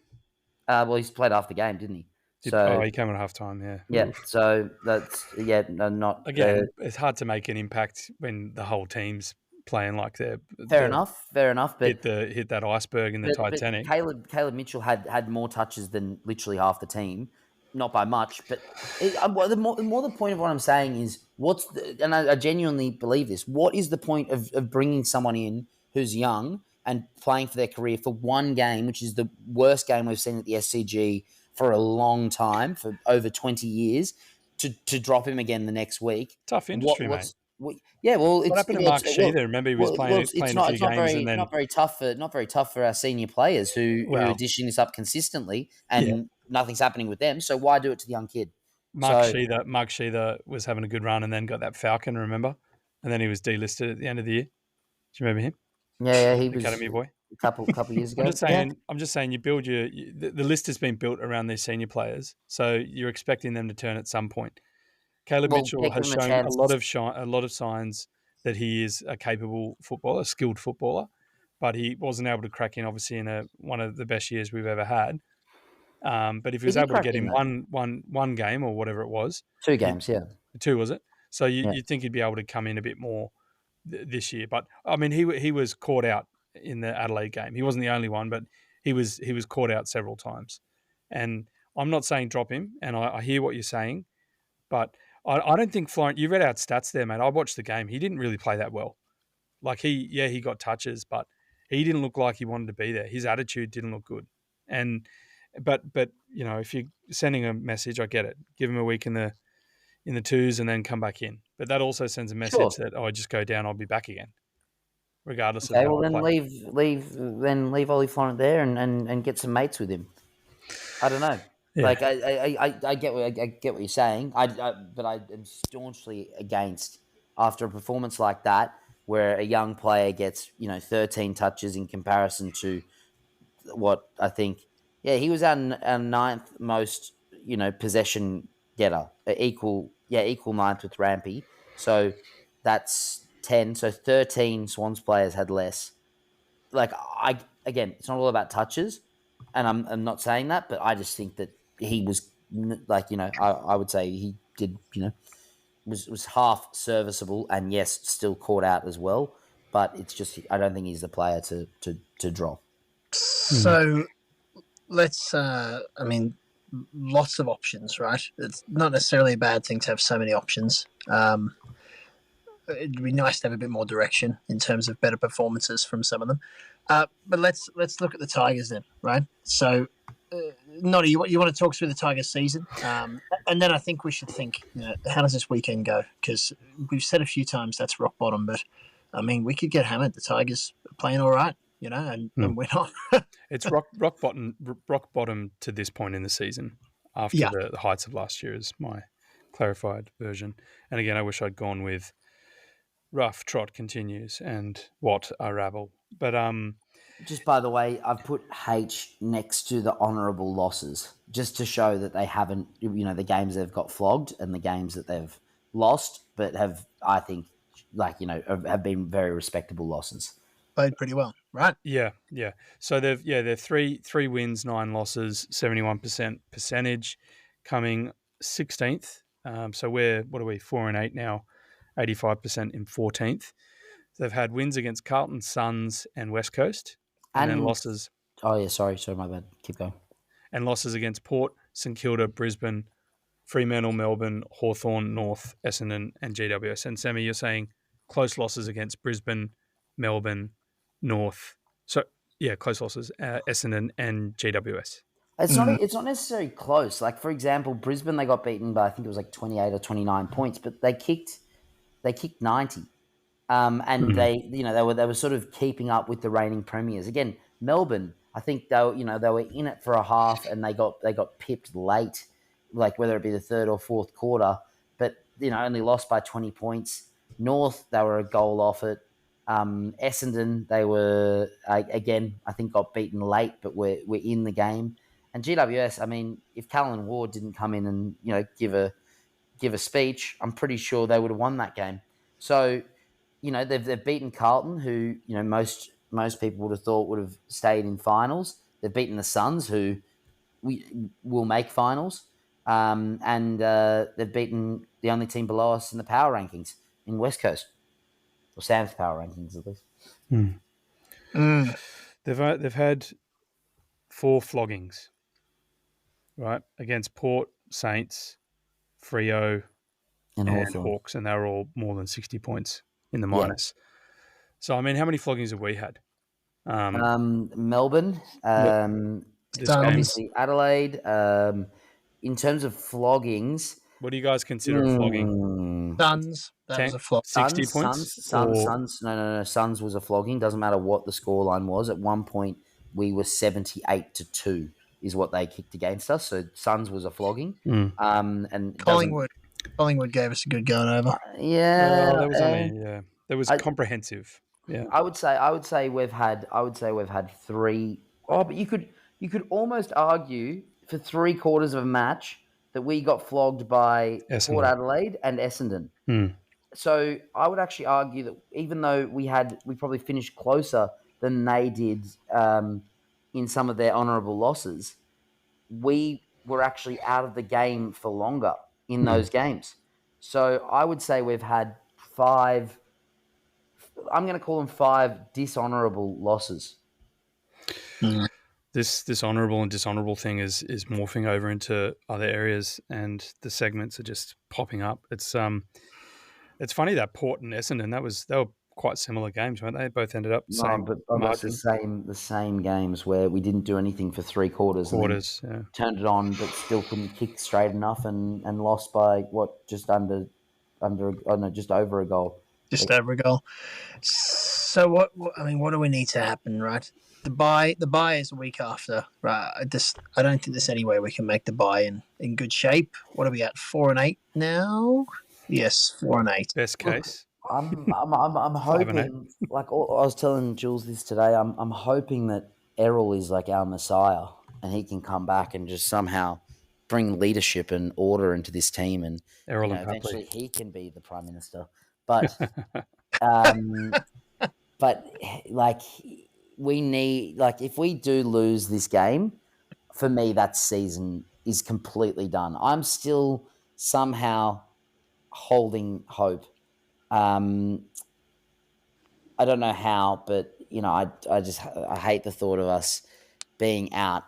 Well, he's played half the game, didn't he? He came at half time. Yeah. Yeah. So that's not again. It's hard to make an impact when the whole team's playing like they're fair enough. But hit that iceberg in the Titanic. But Caleb Mitchell had more touches than literally half the team, not by much. But the more the point of what I'm saying is and I genuinely believe this. What is the point of bringing someone in who's young and playing for their career for one game, which is the worst game we've seen at the SCG for a long time, for over 20 years, to drop him again the next week? Tough industry, mate. What happened to Mark Sheether? Remember, he was playing a few games, and then not very tough for our senior players who are dishing this up consistently, and nothing's happening with them. So why do it to the young kid? Mark Sheether was having a good run, and then got that Falcon. Remember? and then he was delisted at the end of the year. Do you remember him? Yeah, he The was academy boy. a couple years ago. I'm just saying, you build the list has been built around these senior players, so you're expecting them to turn at some point. Caleb Mitchell has give him a shown chance. a lot of signs that he is a capable footballer, a skilled footballer, but he wasn't able to crack in, obviously, in one of the best years we've ever had. But if he was did able to crack get in, in though. one game or whatever it was, 2 games, yeah. 2 was it? So Yeah. you'd think he'd be able to come in a bit more this year. But I mean, he was caught out in the Adelaide game. He wasn't the only one, but he was caught out several times. And I'm not saying drop him, and I hear what you're saying, but I don't think Florent. You read out stats there, mate. I watched the game. He didn't really play that well. Like he got touches, but he didn't look like he wanted to be there. His attitude didn't look good. And but you know, if you're sending a message, I get it. Give him a week in the twos and then come back in. But that also sends a message that I just go down, I'll be back again, regardless of how I then play. leave Ollie Florent there and get some mates with him. I don't know. Yeah. Like I get what you're saying. But I am staunchly against, after a performance like that, where a young player gets 13 touches in comparison to what I think. Yeah, he was our 9th most possession getter, equal 9th with Rampy. So that's 10. So 13 Swans players had less. Like again, it's not all about touches, and I'm not saying that, but I just think that he was I would say he did was half serviceable, and yes, still caught out as well. But it's just I don't think he's the player to draw. So let's. Lots of options, right? It's not necessarily a bad thing to have so many options. It'd be nice to have a bit more direction in terms of better performances from some of them. But let's look at the Tigers then, right? So, Noddy, you want to talk through the Tigers season, and then I think we should think, how does this weekend go? Because we've said a few times that's rock bottom, but I mean, we could get hammered. The Tigers are playing all right, and we're not. It's rock bottom to this point in the season, after the heights of last year, is my clarified version. And again, I wish I'd gone with rough trot continues and what a rabble. But just by the way, I've put H next to the honourable losses, just to show that they haven't, the games they've got flogged and the games that they've lost, but have, I think, have been very respectable losses. Played pretty well, right? Yeah. So they're 3 wins, 9 losses, 71% percentage, coming 16th. So we're 4-8 now, 85% in 14th. They've had wins against Carlton, Suns, and West Coast, and then losses. Oh yeah, sorry, my bad. Keep going. And losses against Port, St Kilda, Brisbane, Fremantle, Melbourne, Hawthorn, North, Essendon, and GWS. And Sammy, you're saying close losses against Brisbane, Melbourne, North. So yeah, close losses, Essendon and GWS. It's not necessarily close. Like, for example, Brisbane, they got beaten by, I think it was like 28 or 29 points, but they kicked 90. And they were sort of keeping up with the reigning premiers. Again, Melbourne, I think they were in it for a half and they got pipped late, like whether it be the 3rd or 4th quarter, but only lost by 20 points. North, they were a goal off it. Essendon, they were again, I think got beaten late, but we're in the game. And GWS, I mean, if Callan Ward didn't come in and give a speech, I'm pretty sure they would have won that game. So, they've beaten Carlton, who most people would have thought would have stayed in finals. They've beaten the Suns, who will make finals, and they've beaten the only team below us in the power rankings in West Coast, or Sam's power rankings at least. They've had 4 floggings, right, against Port, Saints, Freo, and Hawks, and they were all more than 60 points in the minus. Yeah. So, I mean, how many floggings have we had? Melbourne, obviously Adelaide. In terms of floggings, what do you guys consider a flogging? Suns, that was a flog. 60 points? Suns. No. Suns was a flogging. Doesn't matter what the scoreline was. At one point, we were 78-2 is what they kicked against us. So Suns was a flogging. And Collingwood. Collingwood gave us a good going over. Yeah, Well, there was there was comprehensive. Yeah, I would say we've had three. Oh, but you could almost argue for 3/4 of a match that we got flogged by Port Essendon. Adelaide and Essendon. So I would actually argue that even though we probably finished closer than they did in some of their honourable losses, we were actually out of the game for longer in those games. So I would say we've had 5. I'm going to call them 5 dishonourable losses. This honourable and dishonourable thing is morphing over into other areas, and the segments are just popping up. It's funny that Port and Essendon, they were quite similar games, weren't they? Both ended up same but margin. the same games where we didn't do anything for 3/4 and then turned it on, but still couldn't kick straight enough and lost by just over a goal. Just over a goal. So what do we need to happen, right? The buy is a week after, right? I don't think there's any way we can make the buy in good shape. What are we at? 4-8 now? Yes, 4-8. Best case. I'm hoping, like I was telling Jules this today, I'm hoping that Errol is like our messiah and he can come back and just somehow bring leadership and order into this team, and Errol and eventually Papley. he can be the Prime Minister. But but like we need, like if we do lose this game, for me that season is completely done. I'm still somehow holding hope. I don't know how, but I hate the thought of us being out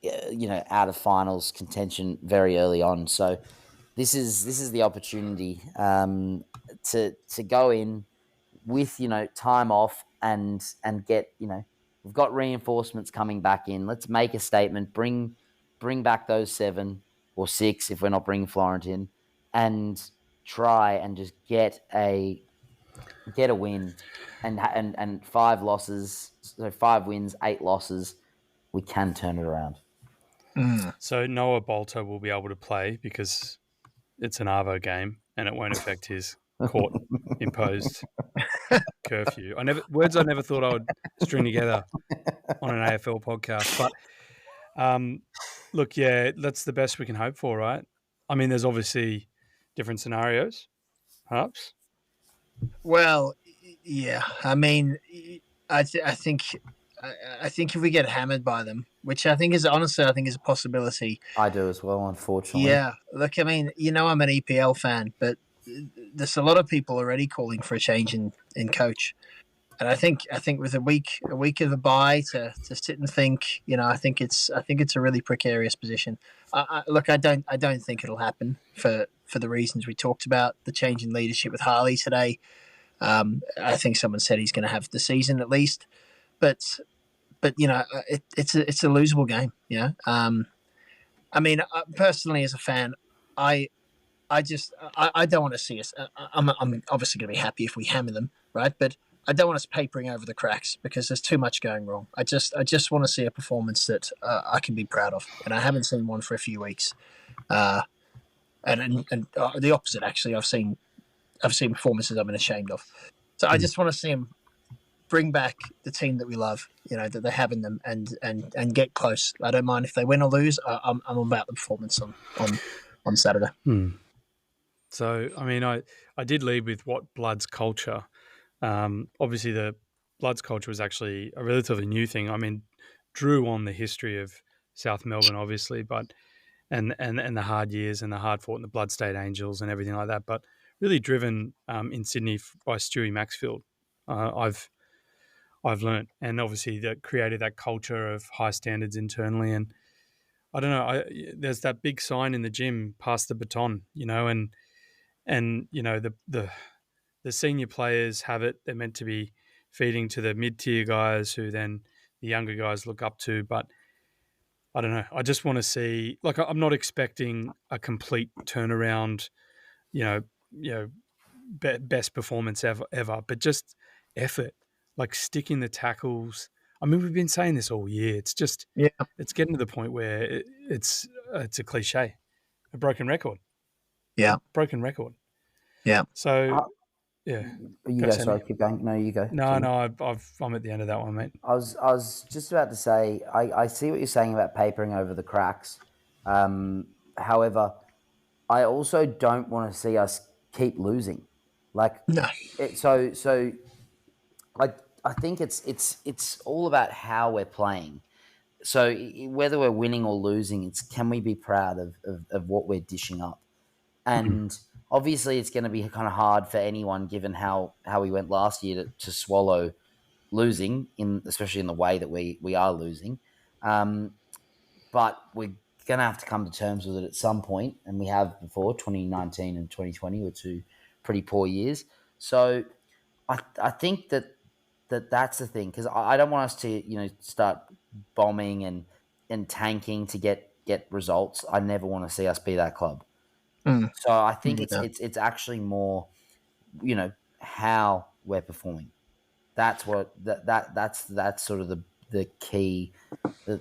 of finals contention very early on. So this is the opportunity to go in with time off and get we've got reinforcements coming back in. Let's make a statement. Bring back those 7 or 6 if we're not bringing Florent in, and try and just get a win, and 5 losses, so 5 wins, 8 losses, we can turn it around. So Noah Bolter will be able to play because it's an Arvo game and it won't affect his court imposed curfew. I never thought I would string together on an AFL podcast, but look, yeah, that's the best we can hope for, right? I mean, there's obviously different scenarios. Harps? Well, yeah. I mean, I think if we get hammered by them, which I think is a possibility. I do as well, unfortunately. Yeah. Look, I mean, I'm an EPL fan, but there's a lot of people already calling for a change in coach. And I think with a week of a bye to sit and think, I think it's a really precarious position. I don't think it'll happen for the reasons we talked about. The change in leadership with Harley today. I think someone said he's going to have the season at least, but it's a losable game. Yeah. I mean, personally as a fan, I don't want to see us. I'm obviously going to be happy if we hammer them, right? But I don't want us papering over the cracks because there's too much going wrong. I just want to see a performance that I can be proud of, and I haven't seen one for a few weeks. And the opposite, actually, I've seen performances I've been ashamed of. So I just want to see them bring back the team that we love, that they have in them, and get close. I don't mind if they win or lose. I'm about the performance on Saturday. So, I mean, I did lead with what Blood's culture. Obviously, the Bloods culture was actually a relatively new thing. I mean, drew on the history of South Melbourne, obviously, but and the hard years and the hard fought and the Blood State Angels and everything like that. But really driven in Sydney by Stewie Maxfield. I've learnt, and obviously that created that culture of high standards internally. And I don't know, there's that big sign in the gym, pass the baton, and the senior players have it. They're meant to be feeding to the mid-tier guys who then the younger guys look up to. But I don't know. I just want to see, like, I'm not expecting a complete turnaround, best performance ever, but just effort, like sticking the tackles. I mean, we've been saying this all year. It's just, it's getting to the point where it's a cliche, a broken record. Yeah. broken record. Yeah. So, yeah. You Go, go. Sammy. Sorry, keep going. No, you go. No, Sammy. no, I'm at the end of that one, mate. I was just about to say, I see what you're saying about papering over the cracks. However, I also don't want to see us keep losing. Like, No. so I think it's all about how we're playing. So whether we're winning or losing, it's can we be proud of what we're dishing up? And obviously, it's going to be kind of hard for anyone, given how we went last year to swallow losing, especially in the way that we are losing. But we're going to have to come to terms with it at some point, and we have before. 2019 and 2020 were two pretty poor years. So I think that's the thing, because I don't want us to start bombing and tanking to get results. I never want to see us be that club. So I think it's actually more, how we're performing. That's what that's sort of the key.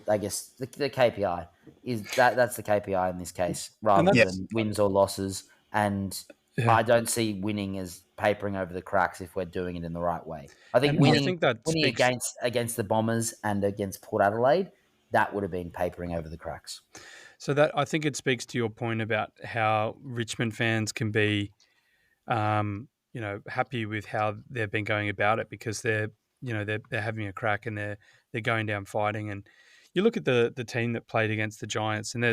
I guess the KPI that's the KPI in this case, rather than wins or losses. And I don't see winning as papering over the cracks if we're doing it in the right way. I think winning against the Bombers and against Port Adelaide, that would have been papering over the cracks. So that I think it speaks to your point about how Richmond fans can be, happy with how they've been going about it, because they're having a crack and they're going down fighting. And you look at the team that played against the Giants, and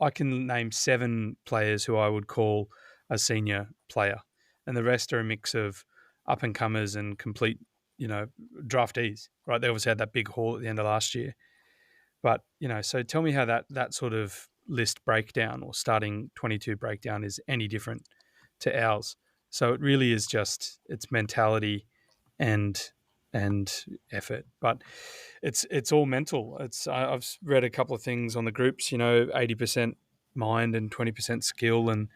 I can name 7 players who I would call a senior player, and the rest are a mix of up and comers and complete, draftees. Right? They obviously had that big haul at the end of last year. But, so tell me how that sort of list breakdown or starting 22 breakdown is any different to ours. So it really is just it's mentality and effort, but it's all mental. I've read a couple of things on the groups, 80% mind and 20% skill, and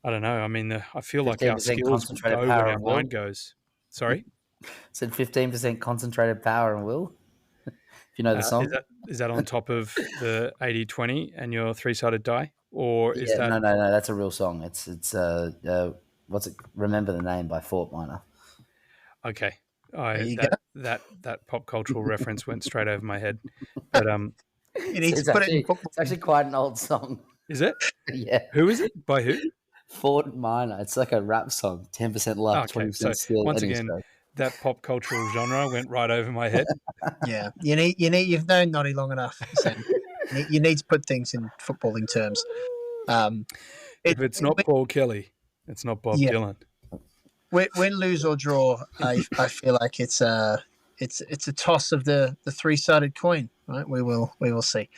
I don't know. I mean, I feel like our 15% skills concentrated go power where our and will. mind goes. Sorry, Said 15% concentrated power and will. If you know the song. Is that on top of the 80-20 and your 3-sided die, or is that? No, that's a real song. It's what's it? Remember the Name by Fort Minor. Okay, There you go. that pop cultural reference went straight over my head, but You need to put it in football. It's actually quite an old song. is it? Yeah. Who is it? By who? Fort Minor. It's like a rap song. 10% luck, 20% skill. Once again, that pop cultural genre went right over my head. Yeah, you've known Noddy long enough, Sam. You need to put things in footballing terms. If it's not Paul Kelly, it's not Bob Dylan. Win, lose or draw, I feel like it's a toss of the 3-sided coin. Right, we will see.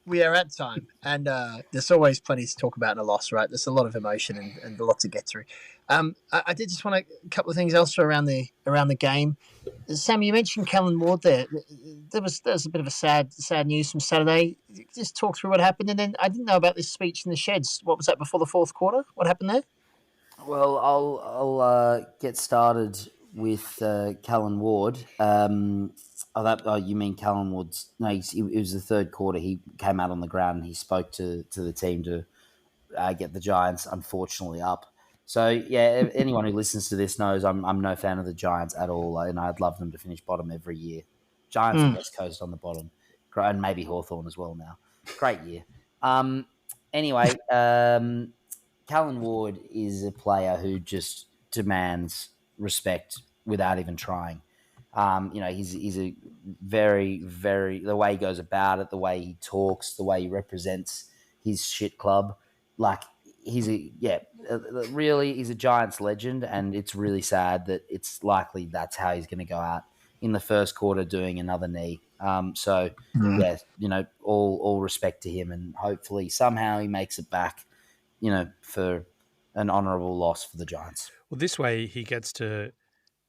We are at time, and there's always plenty to talk about in a loss, right? There's a lot of emotion and a lot to get through. I did just want a couple of things else around the game. Sam, you mentioned Callan Ward there. There was a bit of a sad news from Saturday. Just talk through what happened, and then I didn't know about this speech in the sheds. What was that before the fourth quarter? What happened there? Well, I'll get started with Callan Ward. You mean Callan Ward's? No, it was the third quarter. He came out on the ground and he spoke to the team to get the Giants, unfortunately, up. So, yeah, anyone who listens to this knows I'm no fan of the Giants at all, and I'd love them to finish bottom every year. Giants and West Coast on the bottom, and maybe Hawthorn as well now. Great year. Anyway, Callan Ward is a player who just demands respect without even trying. He's a very, very, the way he goes about it, the way he talks, the way he represents his shit club. Like, he's a Giants legend, and it's really sad that it's likely that's how he's going to go out in the first quarter doing another knee. All respect to him, and hopefully somehow he makes it back, for an honourable loss for the Giants. Well, this way he gets to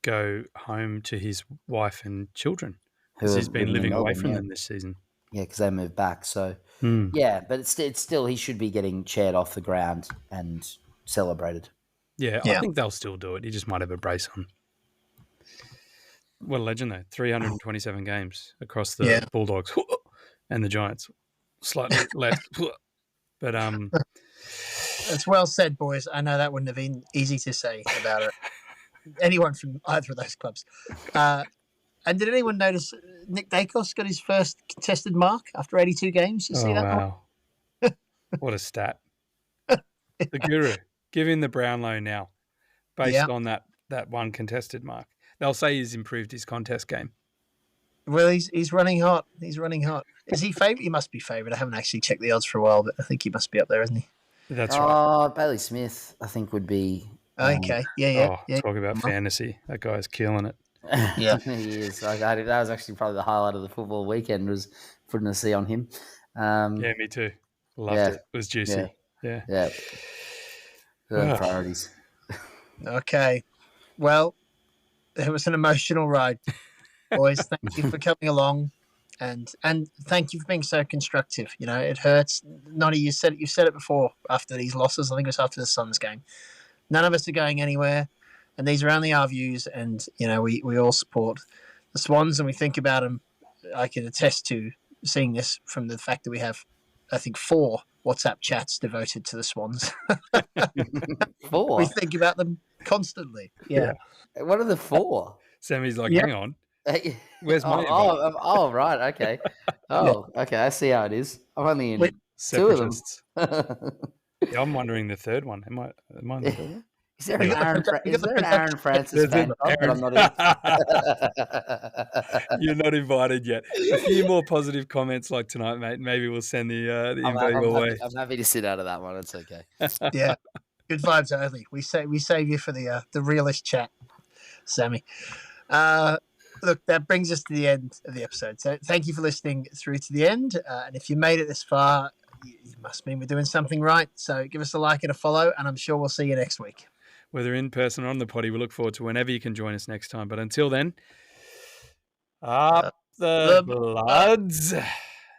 go home to his wife and children, because he's been living away from them this season. Yeah, because they moved back. So, yeah, but it's still, he should be getting chaired off the ground and celebrated. Yeah, I think they'll still do it. He just might have a brace on. What a legend, though. 327 games across the Bulldogs and the Giants. slightly less. But It's well said, boys. I know that wouldn't have been easy to say about it. Anyone from either of those clubs. And did anyone notice Nick Dacos got his first contested mark after 82 games? You see that? wow. What a stat. The guru. Give him the Brownlow now based on that one contested mark. They'll say he's improved his contest game. Well, he's running hot. He's running hot. Is he favourite? He must be favourite. I haven't actually checked the odds for a while, but I think he must be up there, isn't he? That's right. Bailey Smith, I think, would be. Okay. Yeah. Talk about fantasy. That guy's killing it. Yeah. He is. That was actually probably the highlight of the football weekend, was putting a C on him. Yeah, me too. Loved it. It was juicy. Yeah. Priorities. Okay. Well, it was an emotional ride, boys. Thank you for coming along, and thank you for being so constructive. You know, it hurts. Noddy, you've said it before after these losses. I think it was after the Suns game. None of us are going anywhere, and these are only our views. And you know, we all support the Swans, and we think about them. I can attest to seeing this from the fact that we have, I think, 4 WhatsApp chats devoted to the Swans. 4. We think about them constantly. Yeah. What are the 4? Sammy's like, hang on. Where's my invite? Right. Okay. Okay. I see how it is. I'm only in 2 of them. Separatists. Yeah, I'm wondering the third one. Am I in the third one? Is there an Aaron Francis fan club that I'm not in? You're not invited yet. A few more positive comments like tonight, mate. Maybe we'll send the invite your way. I'm happy to sit out of that one. It's okay. Yeah. Good vibes only. We save you for the realist chat, Sammy. Look, that brings us to the end of the episode. So thank you for listening through to the end. And if you made it this far, you must mean we're doing something right. So give us a like and a follow, and I'm sure we'll see you next week. Whether in person or on the potty, we look forward to whenever you can join us next time. But until then, up the Bloods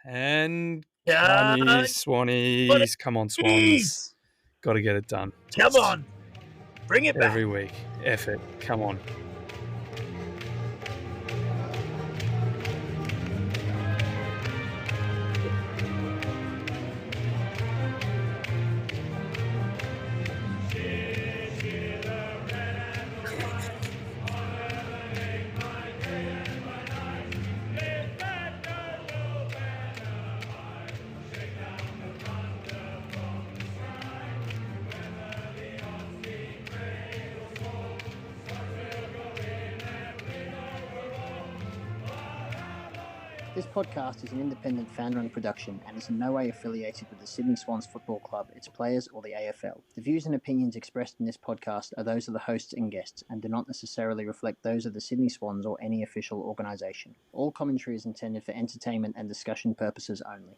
and Swannies. Come on, Swans. Got to get it done. Come on. Bring it back. Every week. Effort. Come on. This podcast is an independent fan-run production and is in no way affiliated with the Sydney Swans Football Club, its players, or the AFL. The views and opinions expressed in this podcast are those of the hosts and guests and do not necessarily reflect those of the Sydney Swans or any official organisation. All commentary is intended for entertainment and discussion purposes only.